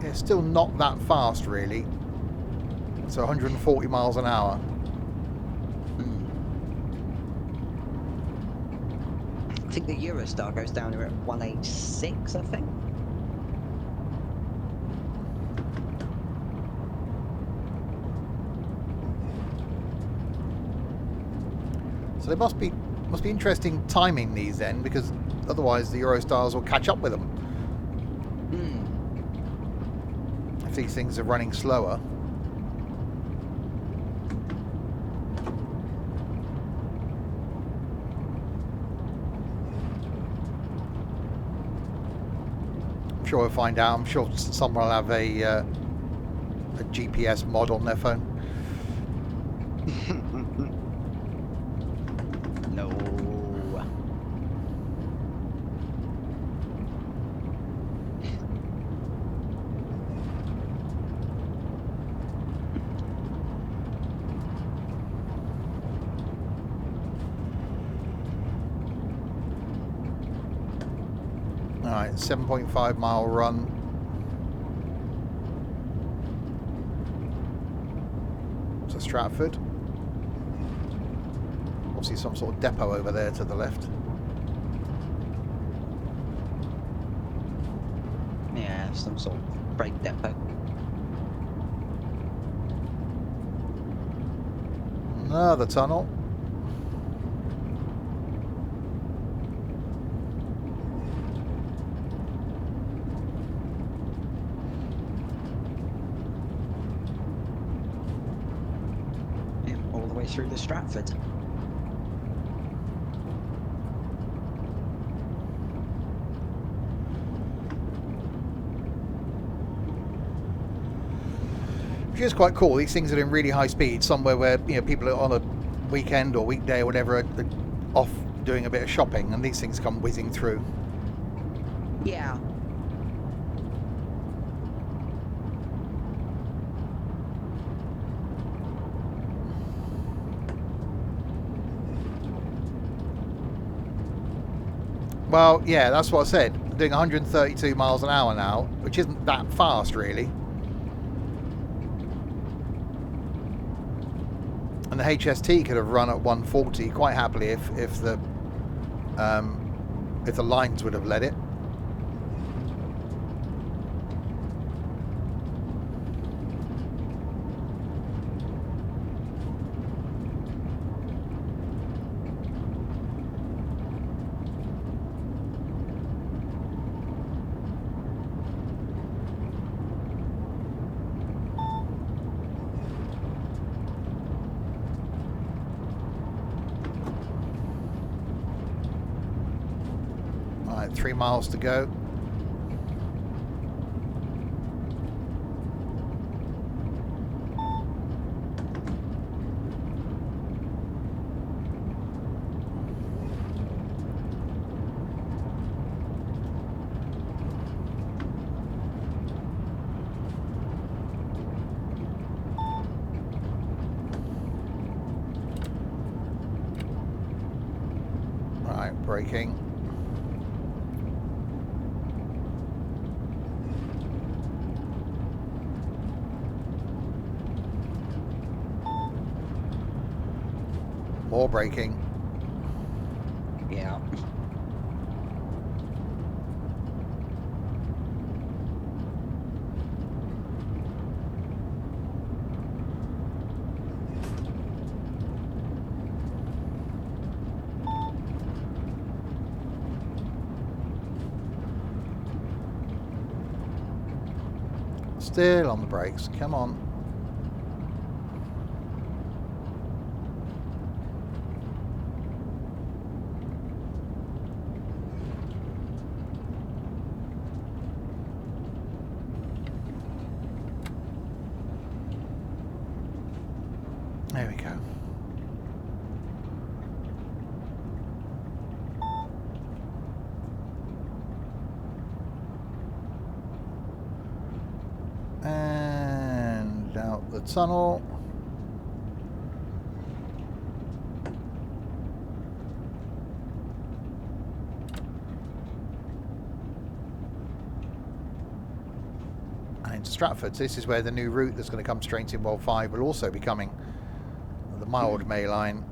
It's still not that fast, really. So 140 miles an hour. I think the Eurostar goes down here at 186, I think. So they must be interesting timing these then, because otherwise the Eurostars will catch up with them. If these things are running slower. I'm sure we'll find out. I'm sure someone will have a GPS mod on their phone. No. Alright, 7.5 mile run. To Stratford. Obviously some sort of depot over there to the left. Yeah, some sort of freight depot. Another tunnel. through the Stratford. Which is quite cool. These things are in really high speed, somewhere where people are on a weekend or weekday or whatever are off doing a bit of shopping, and these things come whizzing through. Yeah. Well, yeah, that's what I said. Doing 132 miles an hour now, which isn't that fast, really. And the HST could have run at 140 quite happily if the lines would have let it. Right, 3 miles to go. Right, braking. More braking. Yeah. Still on the brakes. Come on. There we go. And out the tunnel. And into Stratford. So this is where the new route that's going to come straight in World 5 will also be coming. The mild May line.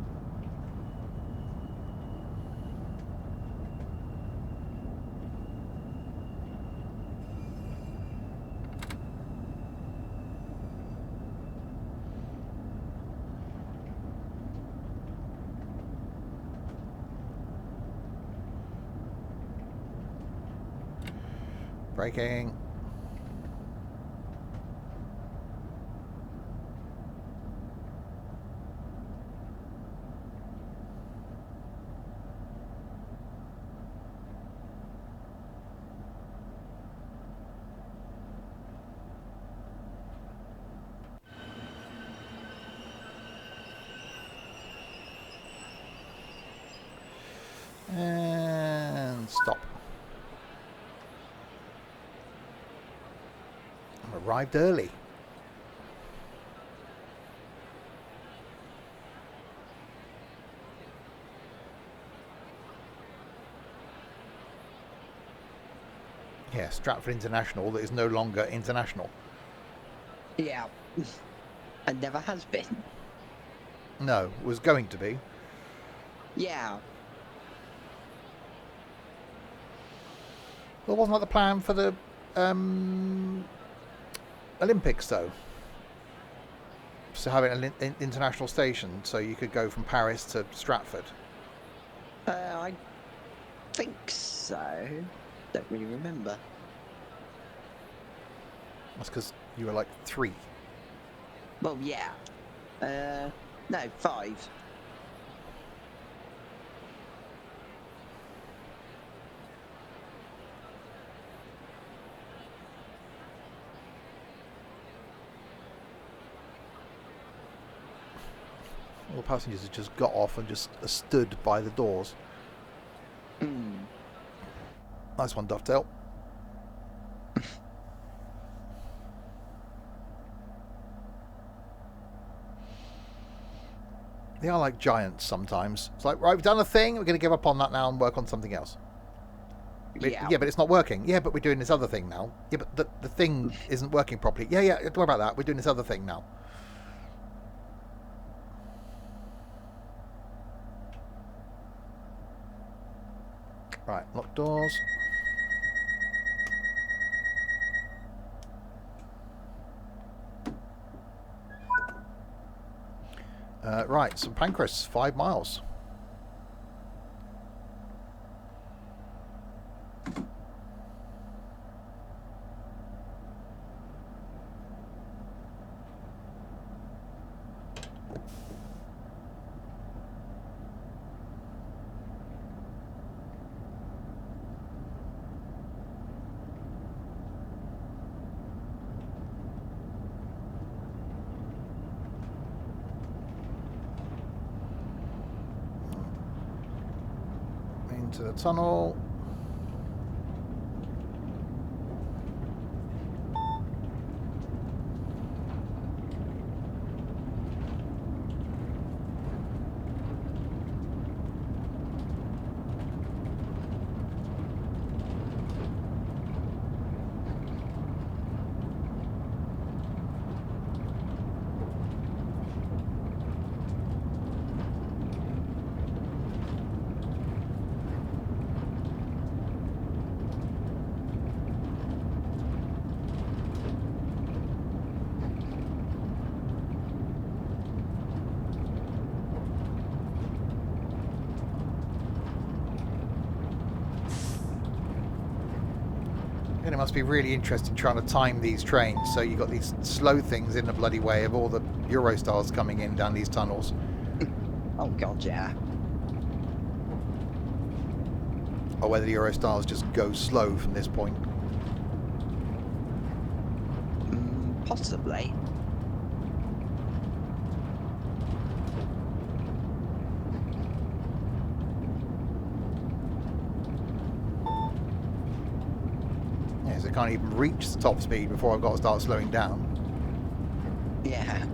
Braking. And stop. Arrived early. Yeah, Stratford International that is no longer international. Yeah. And never has been. No, was going to be. Yeah. Well, wasn't that the plan for the Olympics, though? So having an international station, so you could go from Paris to Stratford. I think so. Don't really remember. That's because you were like 3. Well, yeah. No, 5. All the passengers have just got off and just stood by the doors. Nice one, Dovetail. They are like giants sometimes. It's like, right, we've done a thing, we're going to give up on that now and work on something else. Yeah. Yeah, but it's not working. Yeah, but we're doing this other thing now. Yeah, but the thing isn't working properly. Yeah, don't worry about that. We're doing this other thing now. Right, lock doors. Right, St Pancras, 5 miles. Into the tunnel. And it must be really interesting trying to time these trains. So you've got these slow things in the bloody way of all the Eurostars coming in down these tunnels. Oh god, yeah. Or whether the Eurostars just go slow from this point. Possibly. Yeah, so I can't even reach the top speed before I've got to start slowing down. Yeah.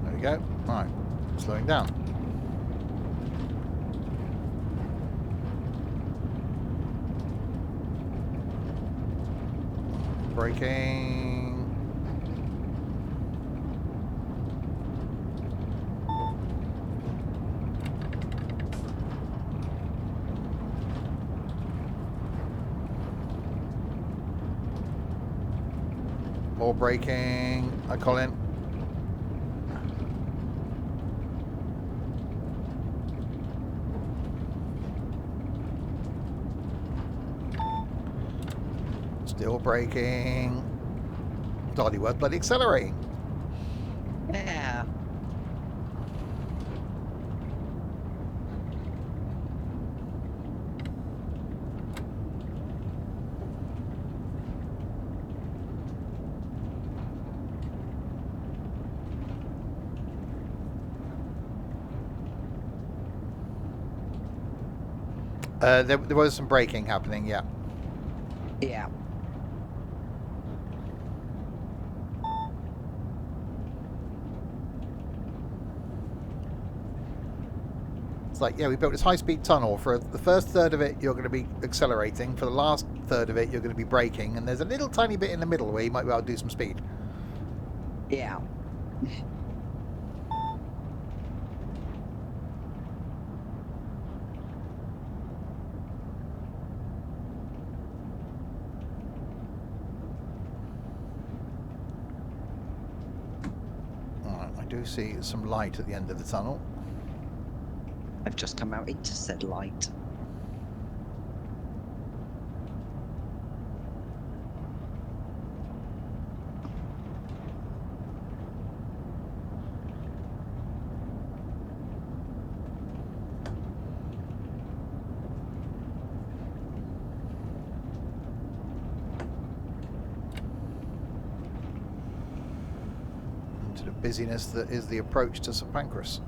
There we go. Right, slowing down. Braking. More braking. Hi, Colin. Still braking. Bloody word, bloody accelerating. Yeah. There was some braking happening, yeah. Yeah. It's like, yeah, we built this high-speed tunnel. For the first third of it, you're going to be accelerating. For the last third of it, you're going to be braking. And there's a little tiny bit in the middle where you might be able to do some speed. Yeah. Alright, I do see some light at the end of the tunnel. I've just come out into said light. of busyness that is the approach to St Pancras.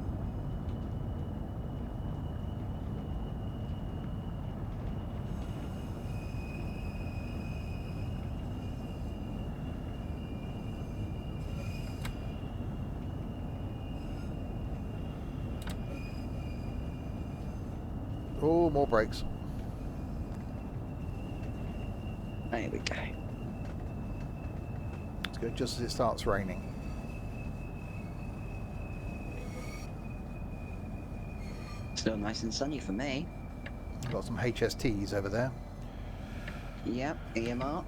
Oh, more brakes. There we go. It's good just as it starts raining. Still nice and sunny for me. Got some HSTs over there. Yep, EMR.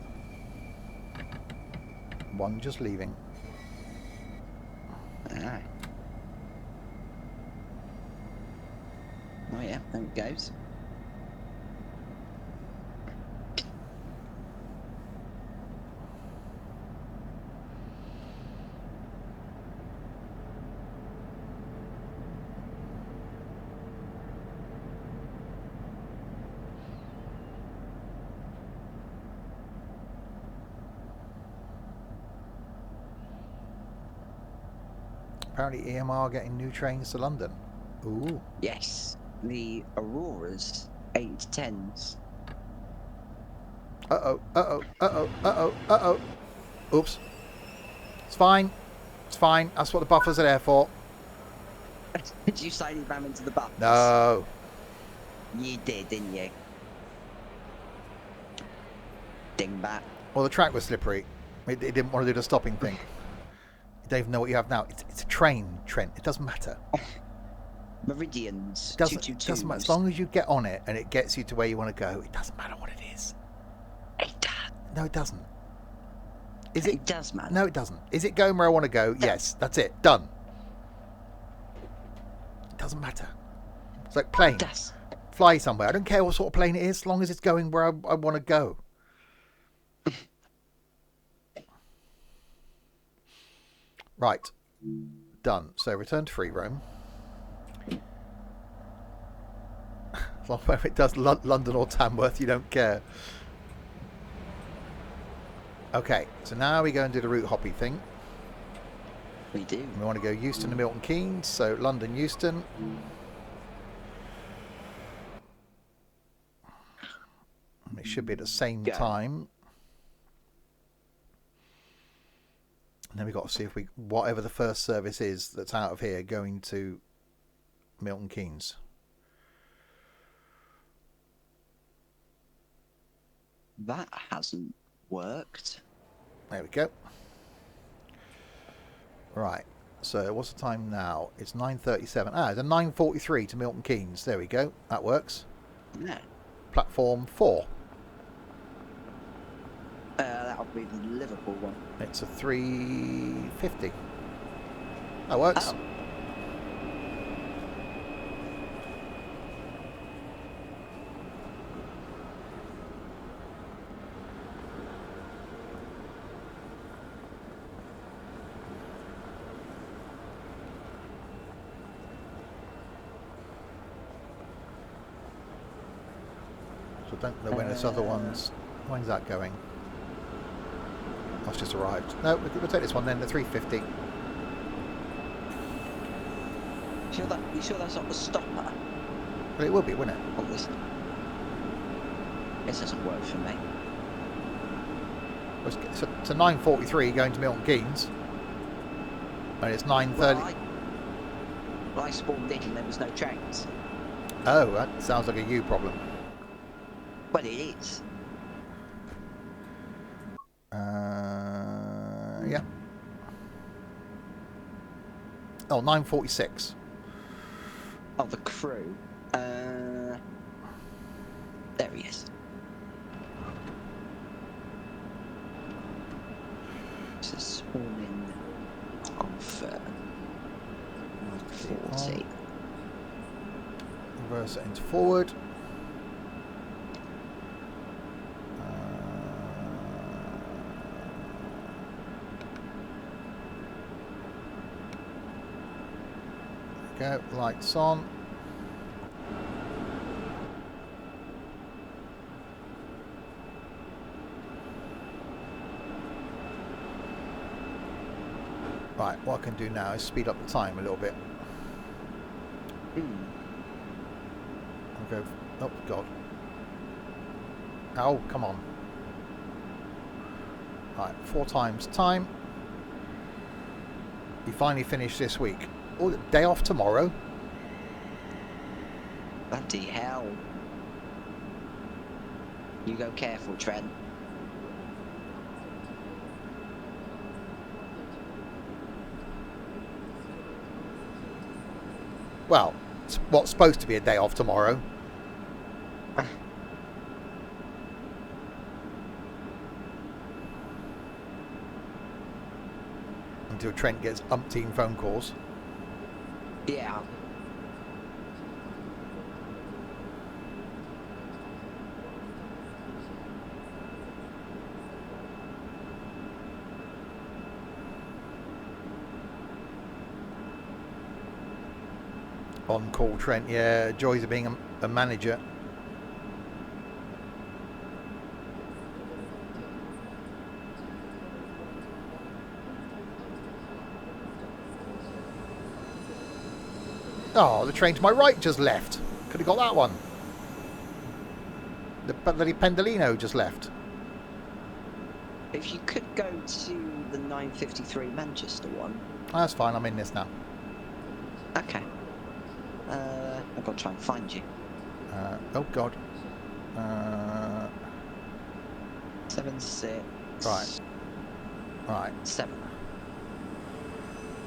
One just leaving. Ah. Oh yeah, there it goes. Apparently EMR getting new trains to London. Ooh. Yes, the Auroras 810s. Uh-oh, uh-oh, uh-oh, uh-oh, uh-oh. Oops. It's fine. It's fine. That's what the buffers are there for. Did you slightly ram into the buffers? No. You did, didn't you? Dingbat. Well, the track was slippery. It didn't want to do the stopping thing. You don't even know what you have now. It's a train, Trent. It doesn't matter. Meridians. It doesn't matter. As long as you get on it and it gets you to where you want to go, it doesn't matter what it is. It does. No, it doesn't. Is It does, man. No, it doesn't. Is it going where I want to go? Yes. That's it. Done. It doesn't matter. It's like plane. It does. Fly somewhere. I don't care what sort of plane it is, as long as it's going where I want to go. Right. Done. So return to free roam. As long as it does London or Tamworth, you don't care. Okay, so now we go and do the route hoppy thing. We do. We want to go Euston to Milton Keynes, so London, Euston. It should be at the same time. And then we've got to see if we, whatever the first service is that's out of here, going to Milton Keynes. That hasn't worked. There we go. Right. So what's the time now? It's 9:37. Ah, it's a 9:43 to Milton Keynes. There we go. That works. Yeah. Platform 4. That'll be the Liverpool one. It's a 3:50. That works. Oh. So don't know when this other one's. When's that going? That's just arrived. No, we'll take this one then. The 3:50. You sure that's not the stopper? Well, it will be, won't it? Oh, this doesn't work for me. It's a 9:43 going to Milton Keynes, and it's 9:30. Well, I spawned in and there was no trains. Oh, that sounds like a you problem. Well, it is. Yeah. Oh, 9:46. Oh, the crew. There he is. So spawning off 40. Reverse it into forward. Go, lights on. Right, what I can do now is speed up the time a little bit. I'll go... Oh, God. Oh, come on. Right, 4 times time. You finally finished this week. Oh, day off tomorrow. Bloody hell. You go careful, Trent. Well, it's what's supposed to be a day off tomorrow. Until Trent gets umpteen phone calls. Yeah. On call, Trent. Yeah, joys of being a manager. Oh, the train to my right just left. Could have got that one. The bloody Pendolino just left. If you could go to the 9:53 Manchester one. That's fine, I'm in this now. Okay. I've got to try and find you. Oh, God. 7, 6. Right. Right. 7.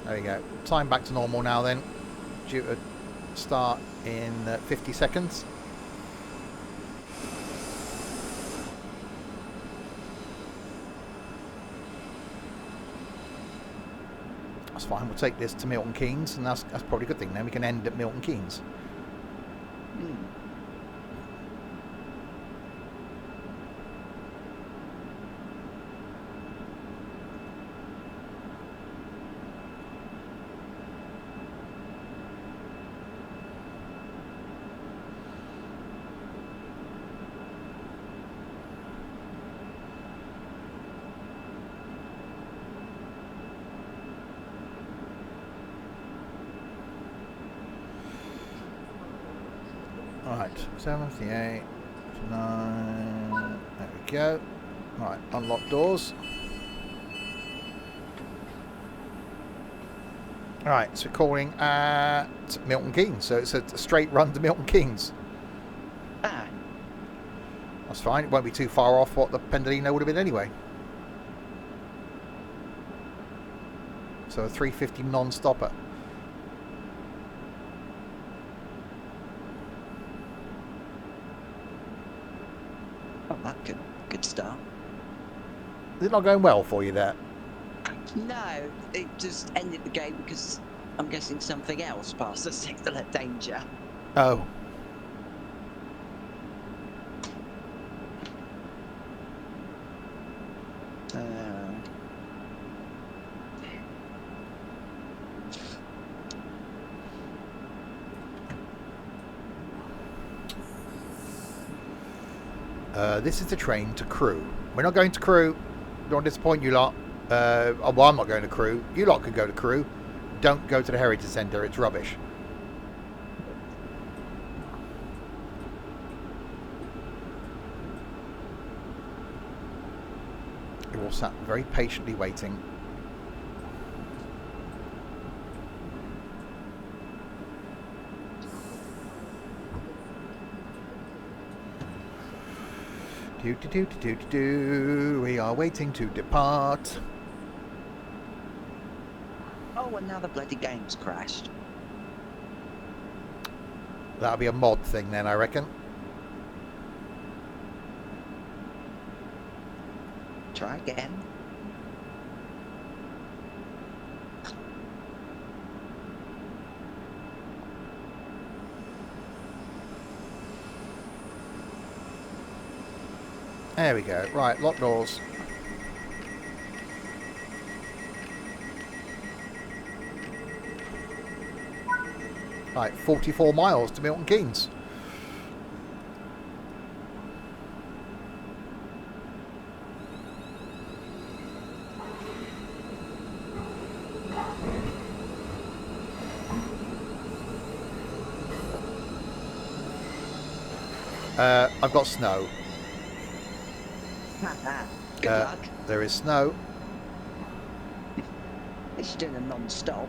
There we go. Time back to normal now then. Due to start in 50 seconds. That's fine. We'll take this to Milton Keynes, and that's probably a good thing. Then we can end at Milton Keynes. Right, 78, 9, there we go. Right, unlock doors. Right, so we're calling at Milton Keynes, so it's a straight run to Milton Keynes. Ah. That's fine, it won't be too far off what the Pendolino would have been anyway. So a 350 non-stopper. Oh, that good start. Is it not going well for you there? No, it just ended the game because I'm guessing something else passed the signal at danger. Oh. This is the train to Crewe. We're not going to Crewe. Don't want to disappoint you lot. Well, I'm not going to Crewe. You lot can go to Crewe. Don't go to the Heritage Centre. It's rubbish. You're all sat very patiently waiting. We are waiting to depart. Oh, and now the bloody game's crashed. That'll be a mod thing then, I reckon. Try again. There we go. Right, lock doors. Right, 44 miles to Milton Keynes. I've got snow. Good luck. There is snow. At least you're doing a non-stop.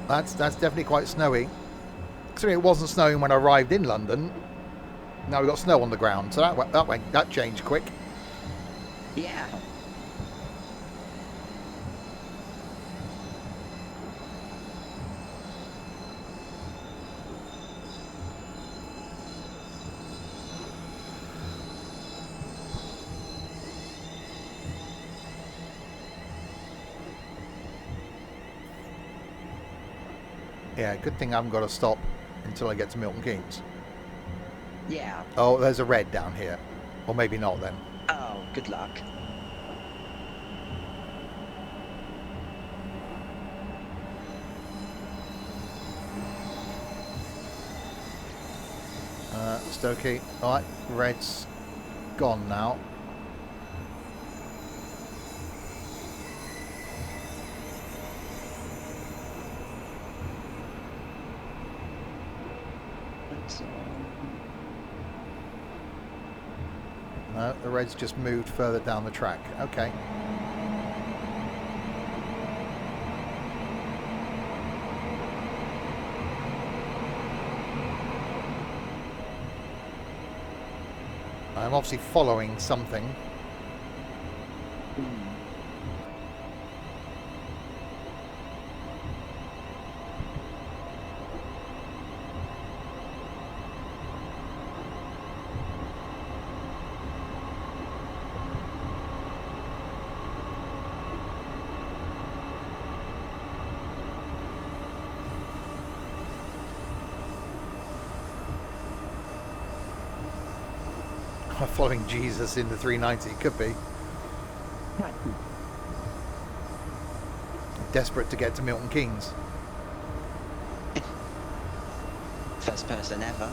That's definitely quite snowy. Considering it wasn't snowing when I arrived in London. Now we've got snow on the ground, so that changed quick. Yeah. Yeah, good thing I haven't got to stop until I get to Milton Keynes. Yeah. Oh, there's a red down here. Or maybe not then. Oh, good luck. Stokey. Alright, red's gone now. No, the red's just moved further down the track. Okay. I'm obviously following something. Following Jesus in the 390, could be. Desperate to get to Milton Keynes. First person ever.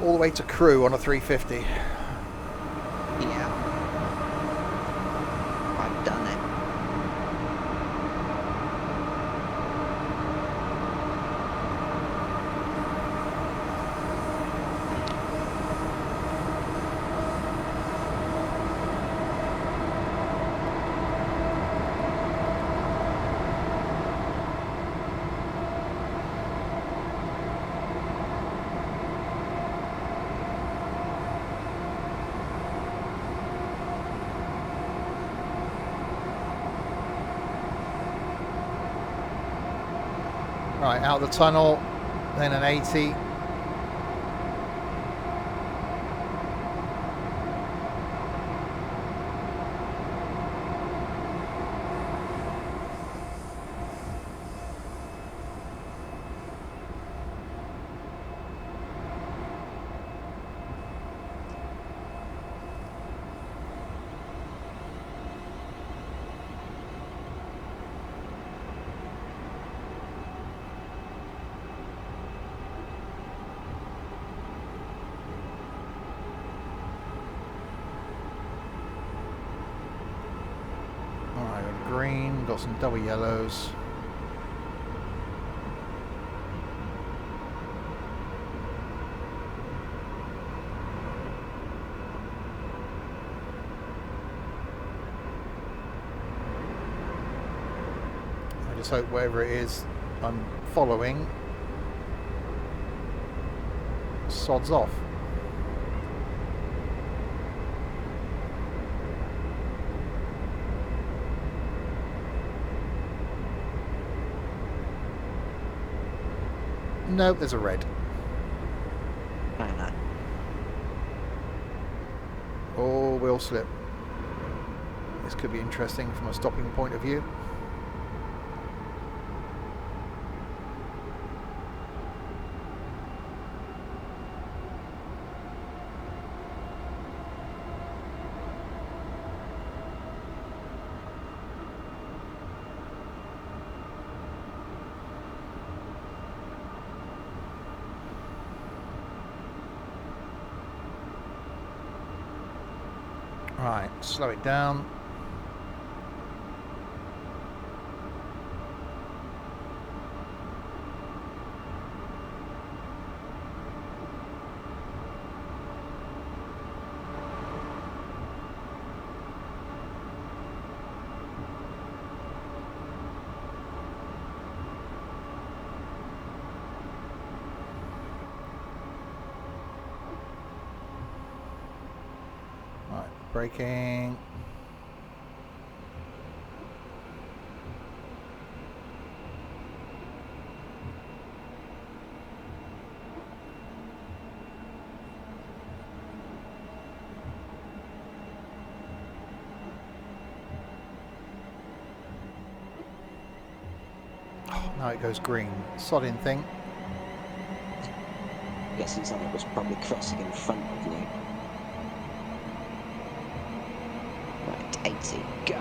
All the way to Crewe on a 350. Yeah. I've done it. Right, out of the tunnel, then an 80. Green, got some double yellows. I just hope wherever it is I'm following sods off. Nope, there's a red. Oh, we'll slip. This could be interesting from a stopping point of view. Right, slow it down. Braking. Oh, now it goes green. Sodding thing. Guessing someone was probably crossing in front of you. Right, 80, go.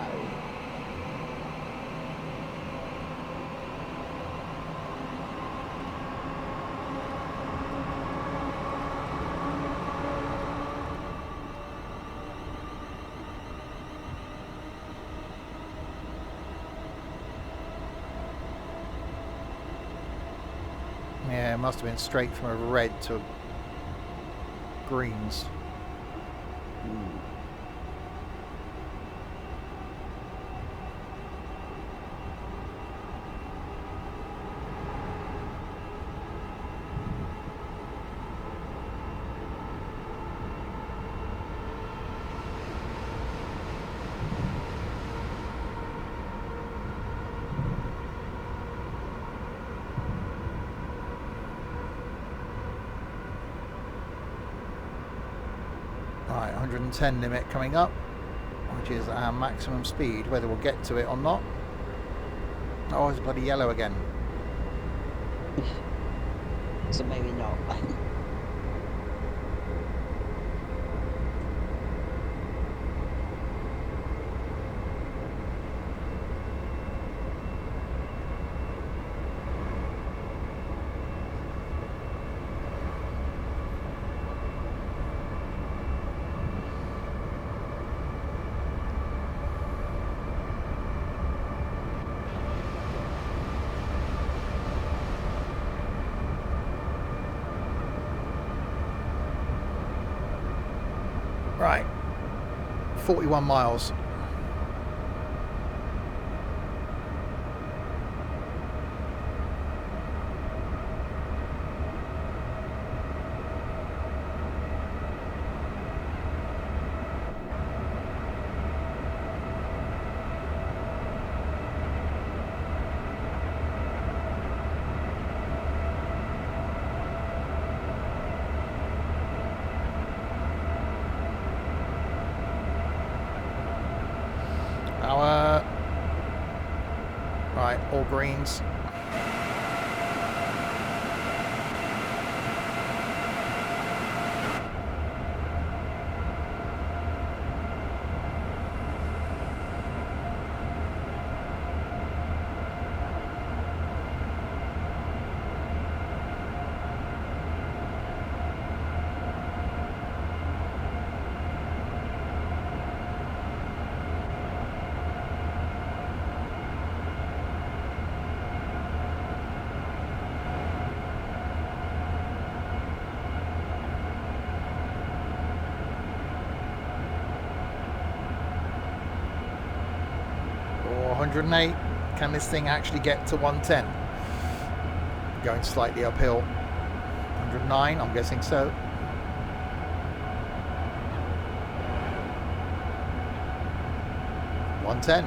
Yeah, it must have been straight from a red to greens. Right, 110 limit coming up, which is our maximum speed, whether we'll get to it or not. Oh, it's bloody yellow again. So maybe not. Right, 41 miles. Right, all greens. Or 108. Can this thing actually get to 110? Going slightly uphill. 109, I'm guessing so. Ah. 110.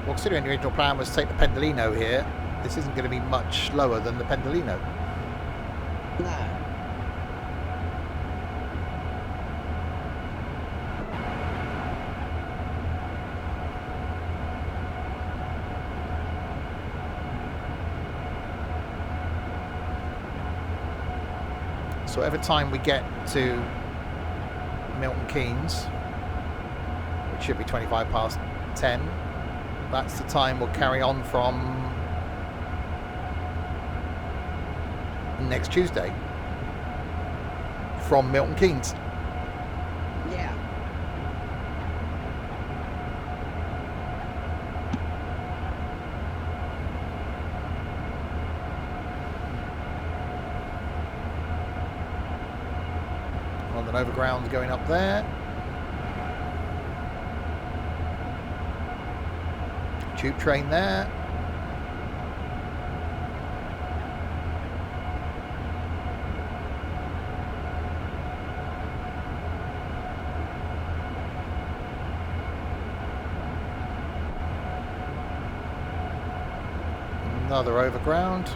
Well, considering the original plan was to take the Pendolino here, this isn't going to be much slower than the Pendolino. No. So every time we get to Milton Keynes, which should be 25 past 10, that's the time we'll carry on from next Tuesday from Milton Keynes. Yeah. London Overground going up there. Tube train there. Another overground.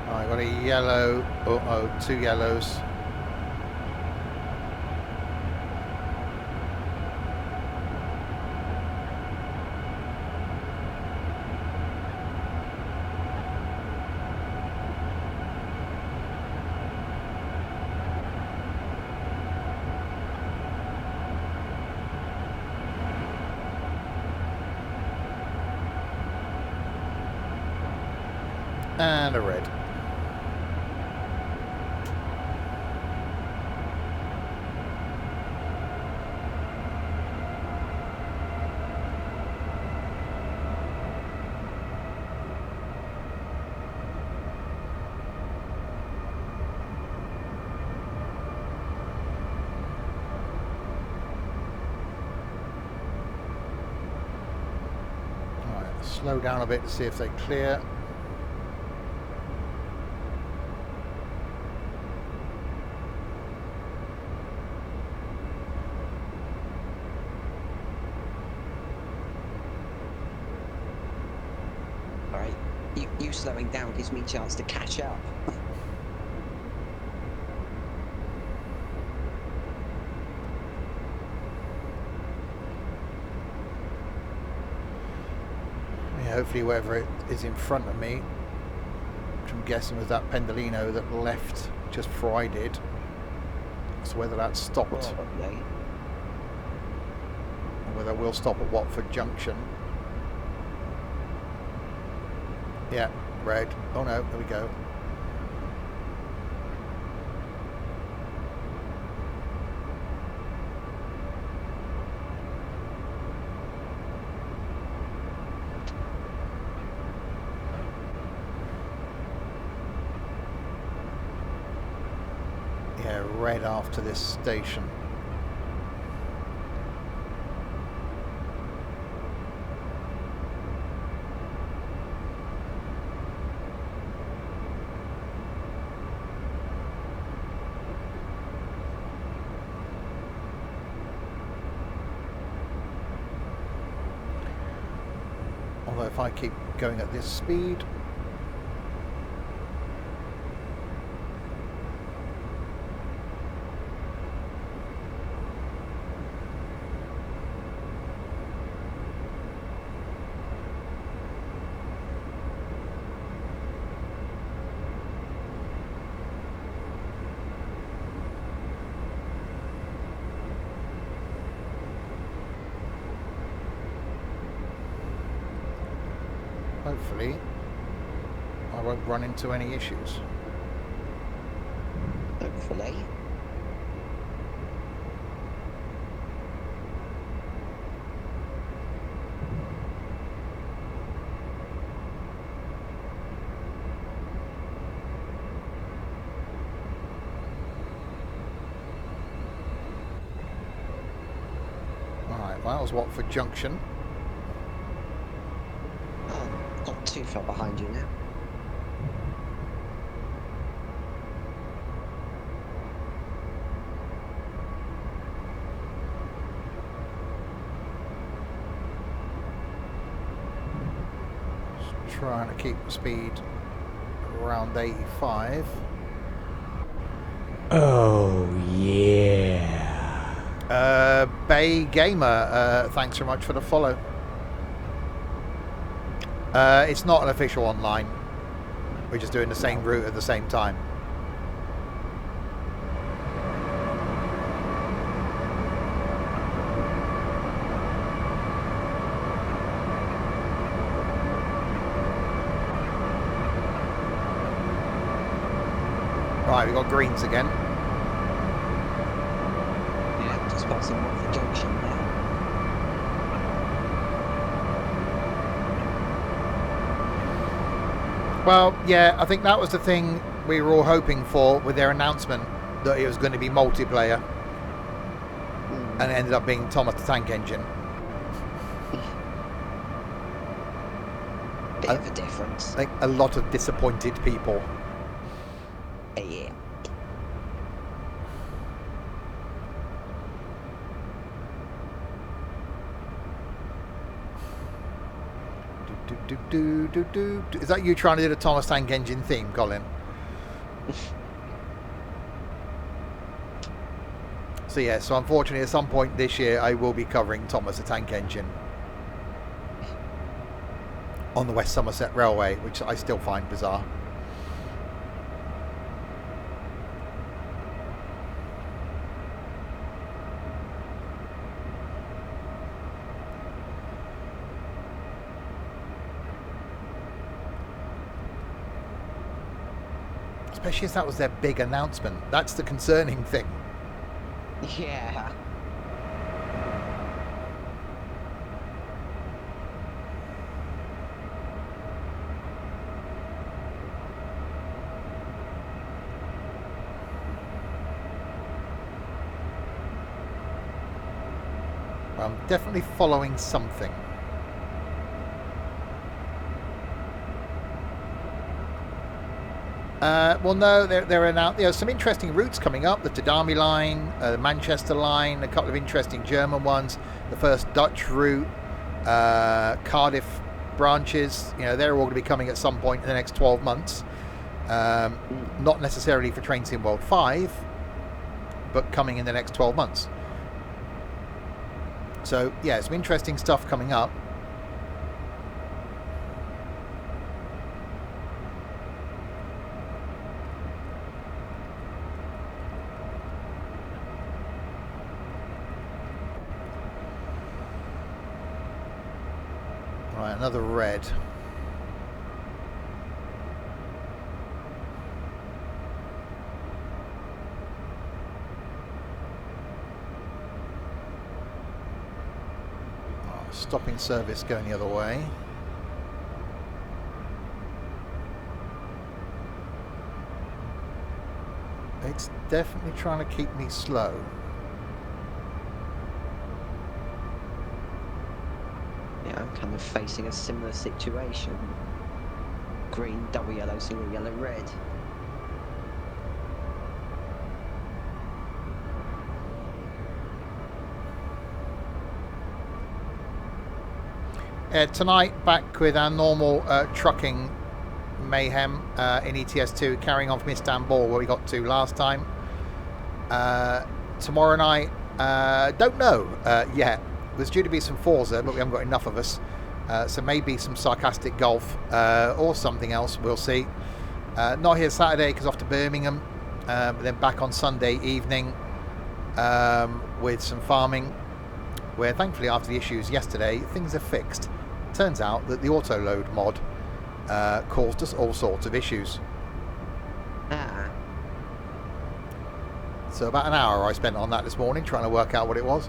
I got a yellow. Oh, two yellows. And a red. All right, slow down a bit to see if they clear. Alright. You slowing down gives me a chance to catch up. Yeah, hopefully whoever it is in front of me, which I'm guessing was that Pendolino that left just before I did. So whether that stopped, Probably. or whether we'll stop at Watford Junction. Yeah, red. Oh no, there we go. Yeah, red after this station. Although if I keep going at this speed, hopefully I won't run into any issues. Hopefully. Alright, Right, well, that was Watford Junction. Oh, not too far behind you now. Just trying to keep the speed around 85. Oh, yeah. Bay Gamer, thanks very much for the follow. It's not an official online. We're just doing the same route at the same time. Right, we've got greens again. Yeah, just passing Watford Junction now. Well, yeah, I think that was the thing we were all hoping for with their announcement, that it was going to be multiplayer, and it ended up being Thomas the Tank Engine. Bit of a difference. I think a lot of disappointed people. Yeah. Is that you trying to do the Thomas Tank Engine theme, Colin? So yeah, so unfortunately at some point this year I will be covering Thomas the Tank Engine on the West Somerset Railway, which I still find bizarre. Especially as that was their big announcement. That's the concerning thing. Yeah. I'm definitely following something. Well, no, they're announced. There's some interesting routes coming up. The Tadami line, the Manchester line, a couple of interesting German ones. The first Dutch route, Cardiff branches. You know, they're all going to be coming at some point in the next 12 months. Not necessarily for Train Sim World 5, but coming in the next 12 months. So, yeah, some interesting stuff coming up. Right, another red. Stopping service going the other way. It's definitely trying to keep me slow. Yeah, I'm kind of facing a similar situation. Green, double yellow, single yellow, red. Tonight, back with our normal trucking mayhem in ETS2, carrying on from Istanbul, where we got to last time. Tomorrow night, don't know yet. There's due to be some Forza, but we haven't got enough of us. So maybe some sarcastic golf or something else, we'll see. Not here Saturday because off to Birmingham, but then back on Sunday evening with some farming, where thankfully after the issues yesterday, things are fixed. Turns out that the autoload mod caused us all sorts of issues. So about an hour I spent on that this morning trying to work out what it was.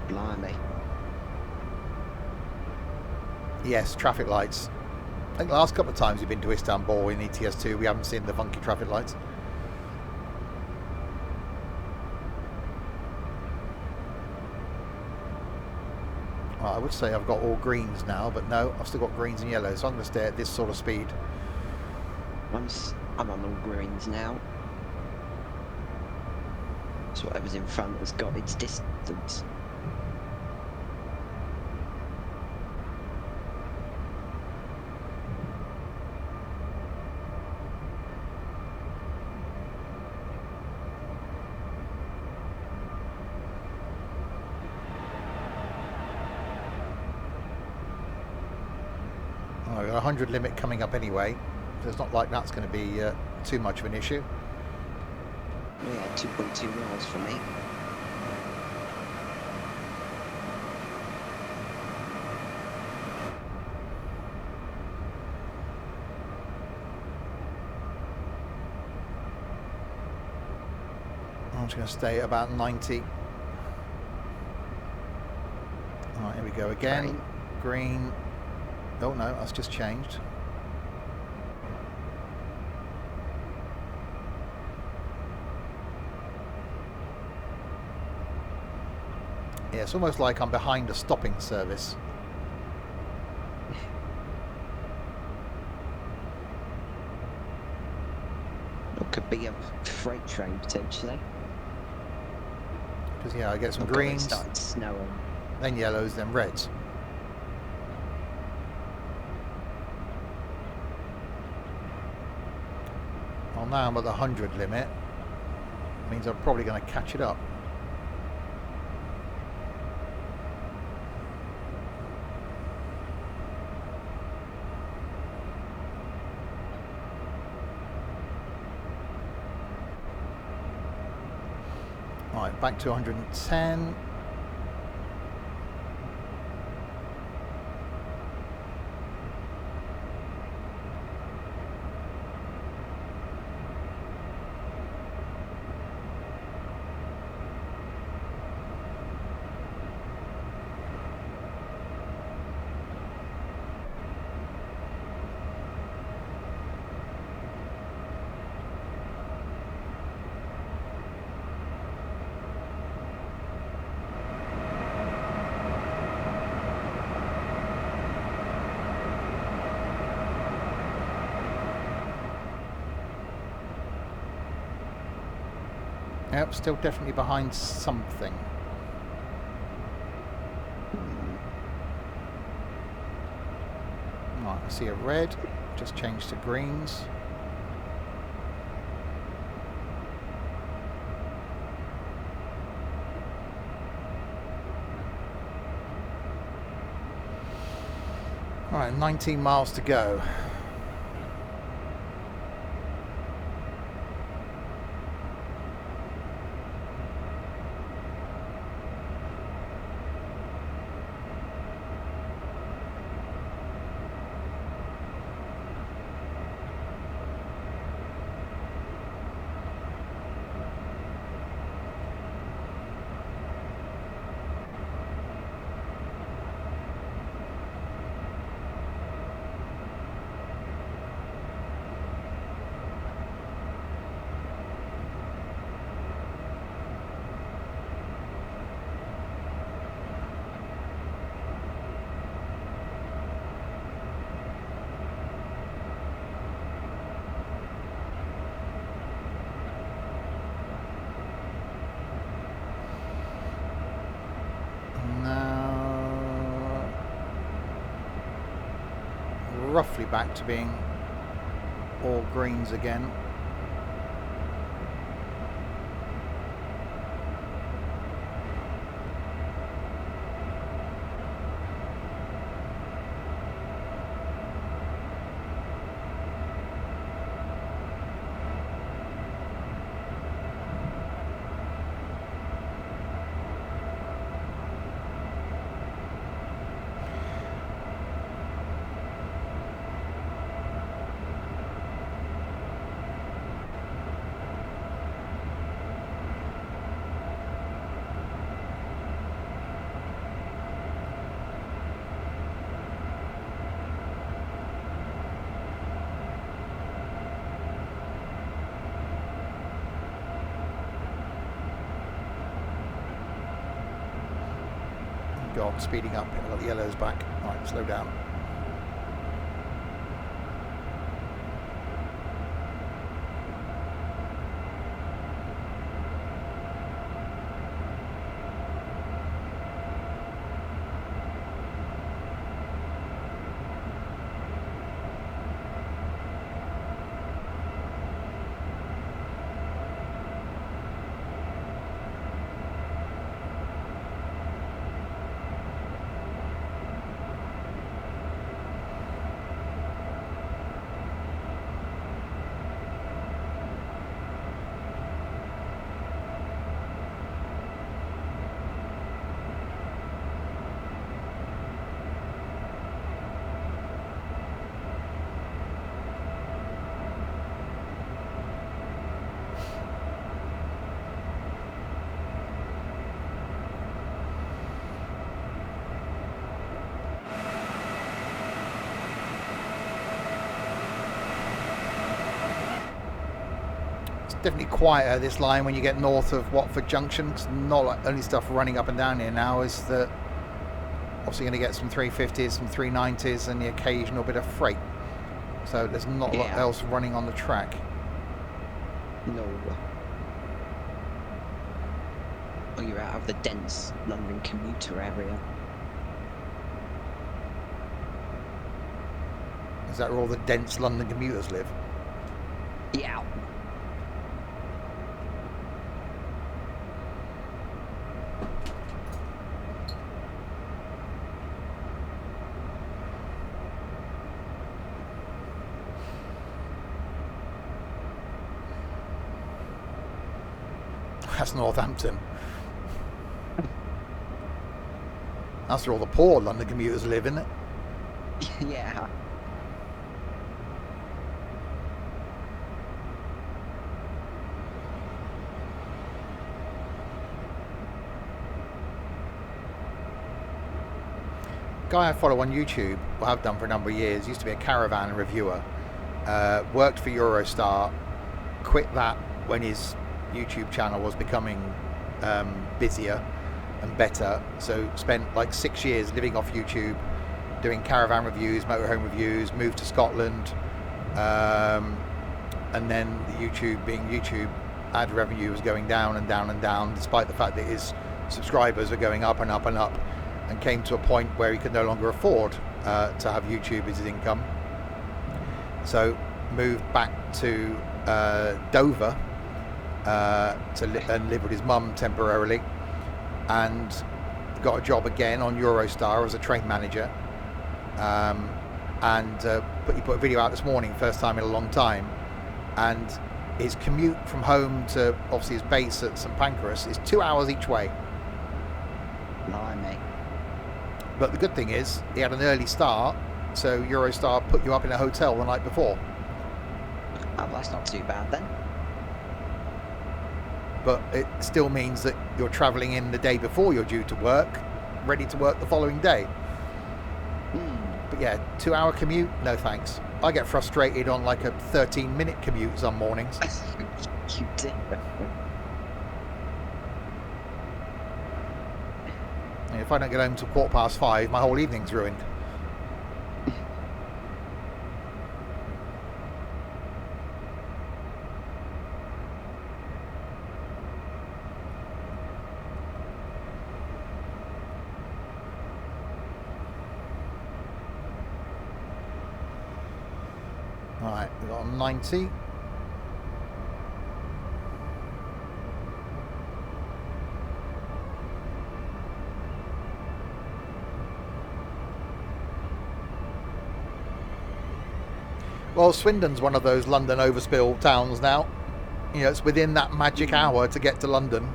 Blimey. Yes, traffic lights. I think the last couple of times we've been to Istanbul in ETS2 we haven't seen the funky traffic lights. Well, I would say I've got all greens now, but no, I've still got greens and yellows, so I'm going to stay at this sort of speed. I'm on all greens now. So whatever's in front has got its distance. I've got a 100 limit coming up anyway, so it's not like that's going to be too much of an issue. Yeah, 2.2 miles for me. I'm just going to stay at about 90. Alright, here we go again. Green. Oh no, that's just changed. Yeah, it's almost like I'm behind a stopping service. It could be a freight train potentially. Because yeah, I get some Oh, God, greens, it started snowing. then yellows, then reds. Well, now I'm at the 100 limit. Means I'm probably going to catch it up. Right, back to 110. Yep, still definitely behind something. Right, I see a red, just changed to greens. Alright, 19 miles to go. Roughly back to being all greens again. Go on, speeding up. I've got the yellows back. Right, slow down. Definitely quieter this line when you get north of Watford Junction. It's not like only stuff running up and down here now is that obviously going to get some 350s, some 390s, and the occasional bit of freight. So there's not a lot else running on the track. No. Oh, you're out of the dense London commuter area. Is that where all the dense London commuters live? Yeah. That's Northampton. That's where all the poor London commuters live, isn't it? Yeah. Guy I follow on YouTube, well, I've done for a number of years, used to be a caravan reviewer, worked for Eurostar, quit that when his YouTube channel was becoming busier and better, so spent like 6 years living off YouTube, doing caravan reviews, motorhome reviews, moved to Scotland, and then the YouTube being YouTube, ad revenue was going down and down and down, despite the fact that his subscribers were going up and up and up, and came to a point where he could no longer afford to have YouTube as his income. So moved back to Dover and live with his mum temporarily, and got a job again on Eurostar as a train manager. He put a video out this morning, first time in a long time, and his commute from home to obviously his base at St Pancras is 2 hours each way. Blimey. But the good thing is he had an early start, so Eurostar put you up in a hotel the night before. Oh, that's not too bad then. But it still means that you're travelling in the day before you're due to work, ready to work the following day. But yeah, 2 hour commute, no thanks. I get frustrated on like a 13-minute commute some mornings. You do. And if I don't get home till 5:15, my whole evening's ruined. Right, we've got 90. Well, Swindon's one of those London overspill towns now. You know, it's within that magic hour to get to London.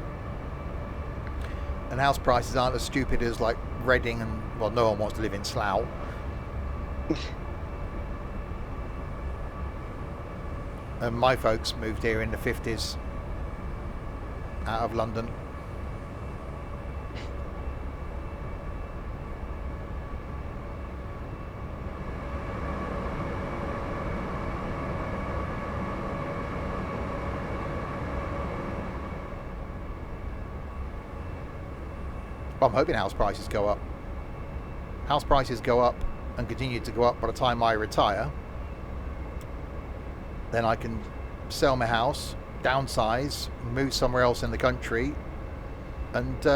And house prices aren't as stupid as like Reading and, well, no one wants to live in Slough. And my folks moved here in the 50s out of London. Well, I'm hoping house prices go up. House prices go up and continue to go up by the time I retire. Then I can sell my house, downsize, move somewhere else in the country, and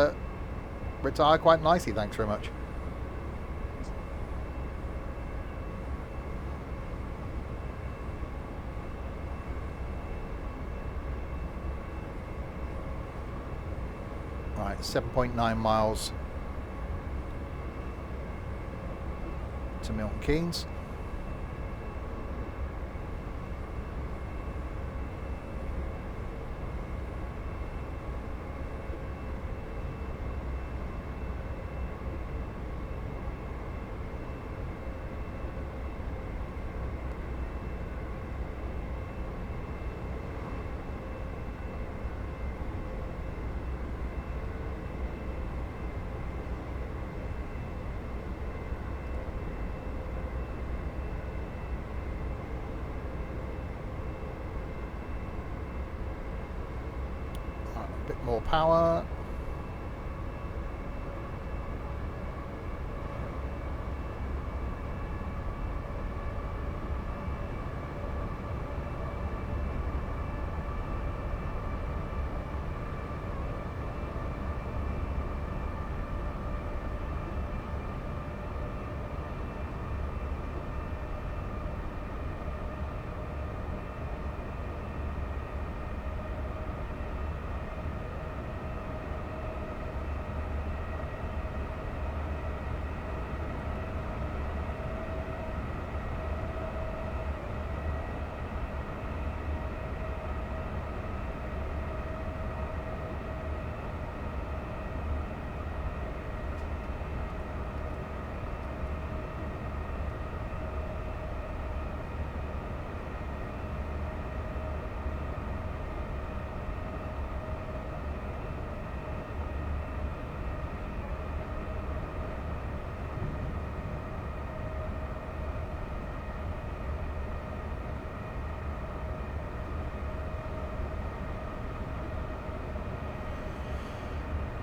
retire quite nicely. Thanks very much. Right, 7.9 miles to Milton Keynes. Bit more power.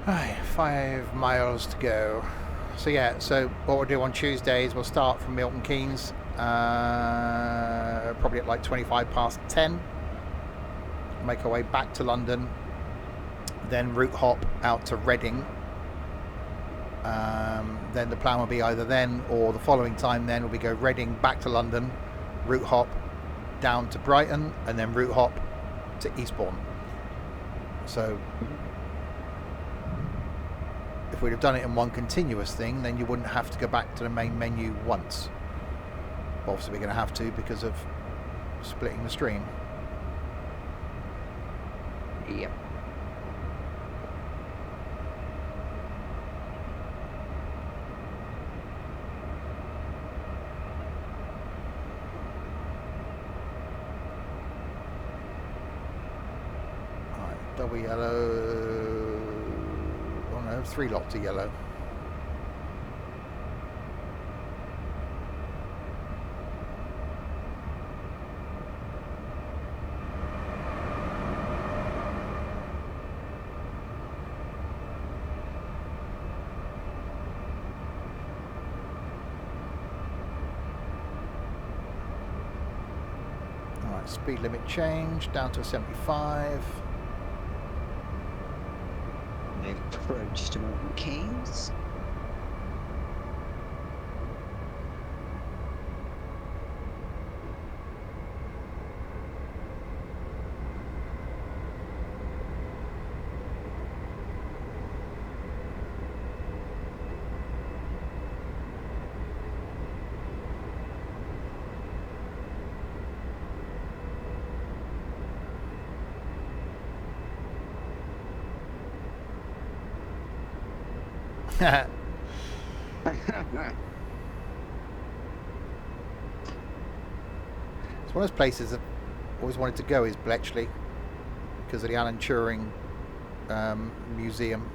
Right, 5 miles to go. So yeah, so what we'll do on Tuesday is we'll start from Milton Keynes, probably at like 10:25. Make our way back to London, then route hop out to Reading. Then the plan will be either then or the following time then will be go Reading back to London, route hop down to Brighton, and then route hop to Eastbourne. So if we'd have done it in one continuous thing, then you wouldn't have to go back to the main menu once. Obviously we're going to have to because of splitting the stream. Yep. Right, double yellow. Oh no, 3 lots of yellow. Speed limit change down to a 75. Approach to Milton Keynes. It's one of those places I've always wanted to go is Bletchley because of the Alan Turing museum.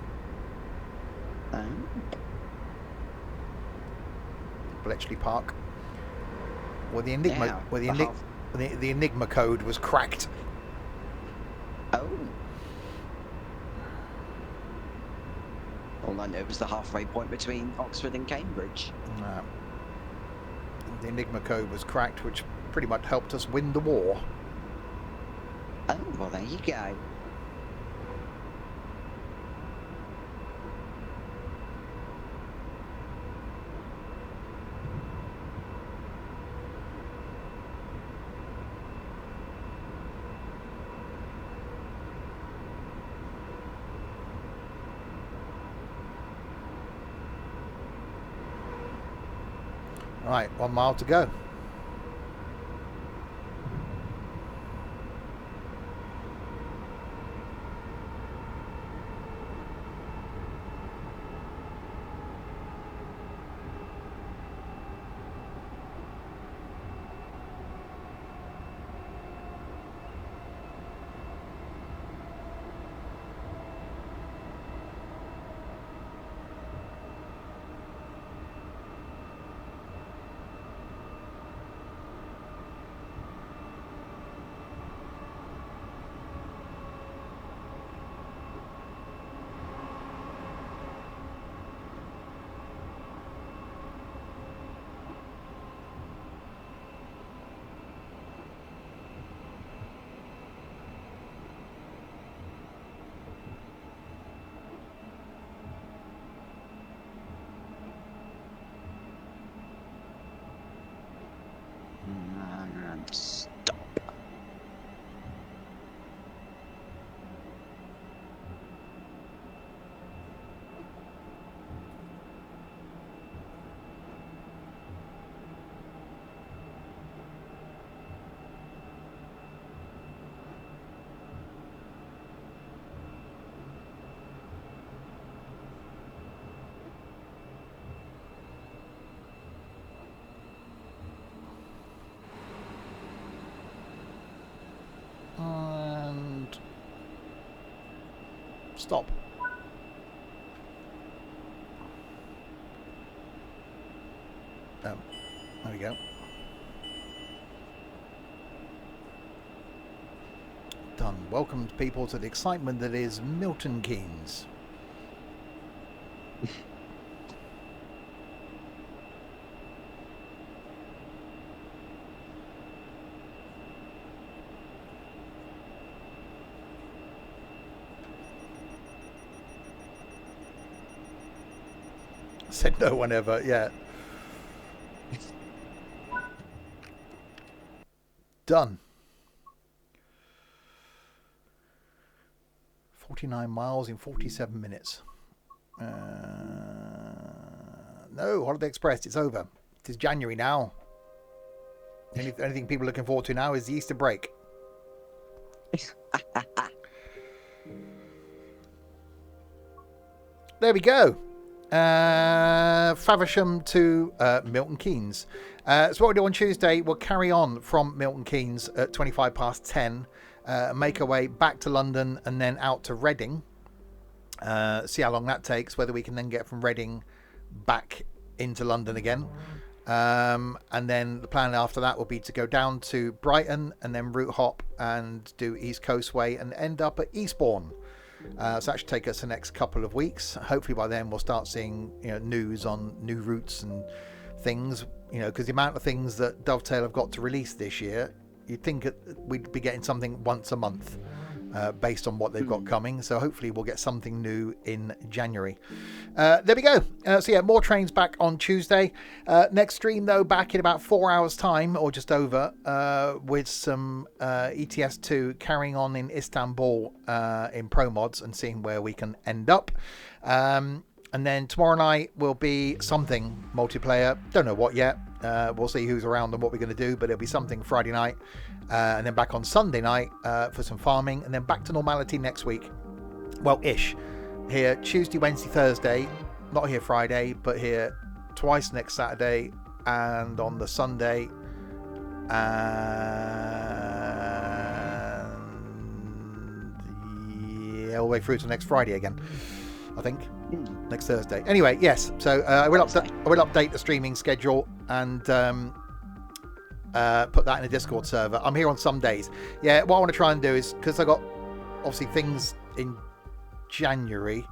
Bletchley Park, where the Enigma, Yeah, where the Enigma code was cracked. Oh. All I know was the halfway point between Oxford and Cambridge. The Enigma code was cracked, which pretty much helped us win the war. Oh, well, there you go. Right, 1 mile to go. And stop. And stop. There we go. Done. Welcome people to the excitement that is Milton Keynes. Said no one ever, yeah. Done. 49 miles in 47 minutes. No, Holiday Express, it's over. It is January now. Anything people are looking forward to now is the Easter break. There we go. Faversham to Milton Keynes. So what we do on Tuesday, we'll carry on from Milton Keynes at 25 past 10, make our way back to London and then out to Reading. See how long that takes, whether we can then get from Reading back into London again. And then the plan after that will be to go down to Brighton and then route hop and do East Coast Way and end up at Eastbourne. So that should take us the next couple of weeks. Hopefully by then we'll start seeing news on new routes and things, because the amount of things that Dovetail have got to release this year, you'd think we'd be getting something once a month based on what they've got coming. So hopefully we'll get something new in January. There we go. So yeah, more trains back on Tuesday. Next stream though, back in about 4 hours time or just over, with some ETS2 carrying on in Istanbul in Pro Mods and seeing where we can end up. And then tomorrow night will be something multiplayer. Don't know what yet. We'll see who's around and what we're going to do, but it'll be something Friday night. And then back on Sunday night for some farming. And then back to normality next week. Well, ish. Here Tuesday, Wednesday, Thursday. Not here Friday, but here twice next Saturday. And on the Sunday. And yeah, all the way through to next Friday again, I think. Next Thursday. Anyway, yes. So I will update the streaming schedule and put that in a Discord server. I'm here on some days. Yeah, what I want to try and do is, because I got obviously things in January,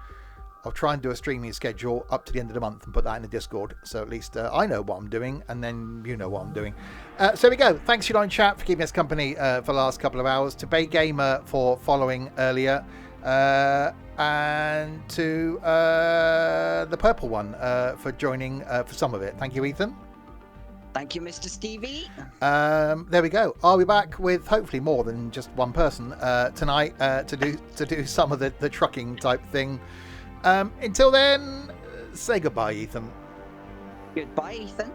I'll try and do a streaming schedule up to the end of the month and put that in the Discord, so at least I know what I'm doing, and then you know what I'm doing. So there we go. Thanks, United Chat, for keeping us company for the last couple of hours. To Bay Gamer for following earlier. And to the Purple One for joining for some of it. Thank you, Ethan. Thank you, Mr. Stevie. There we go. I'll be back with hopefully more than just one person tonight to do some of the trucking type thing. Until then, say goodbye, Ethan. Goodbye, Ethan.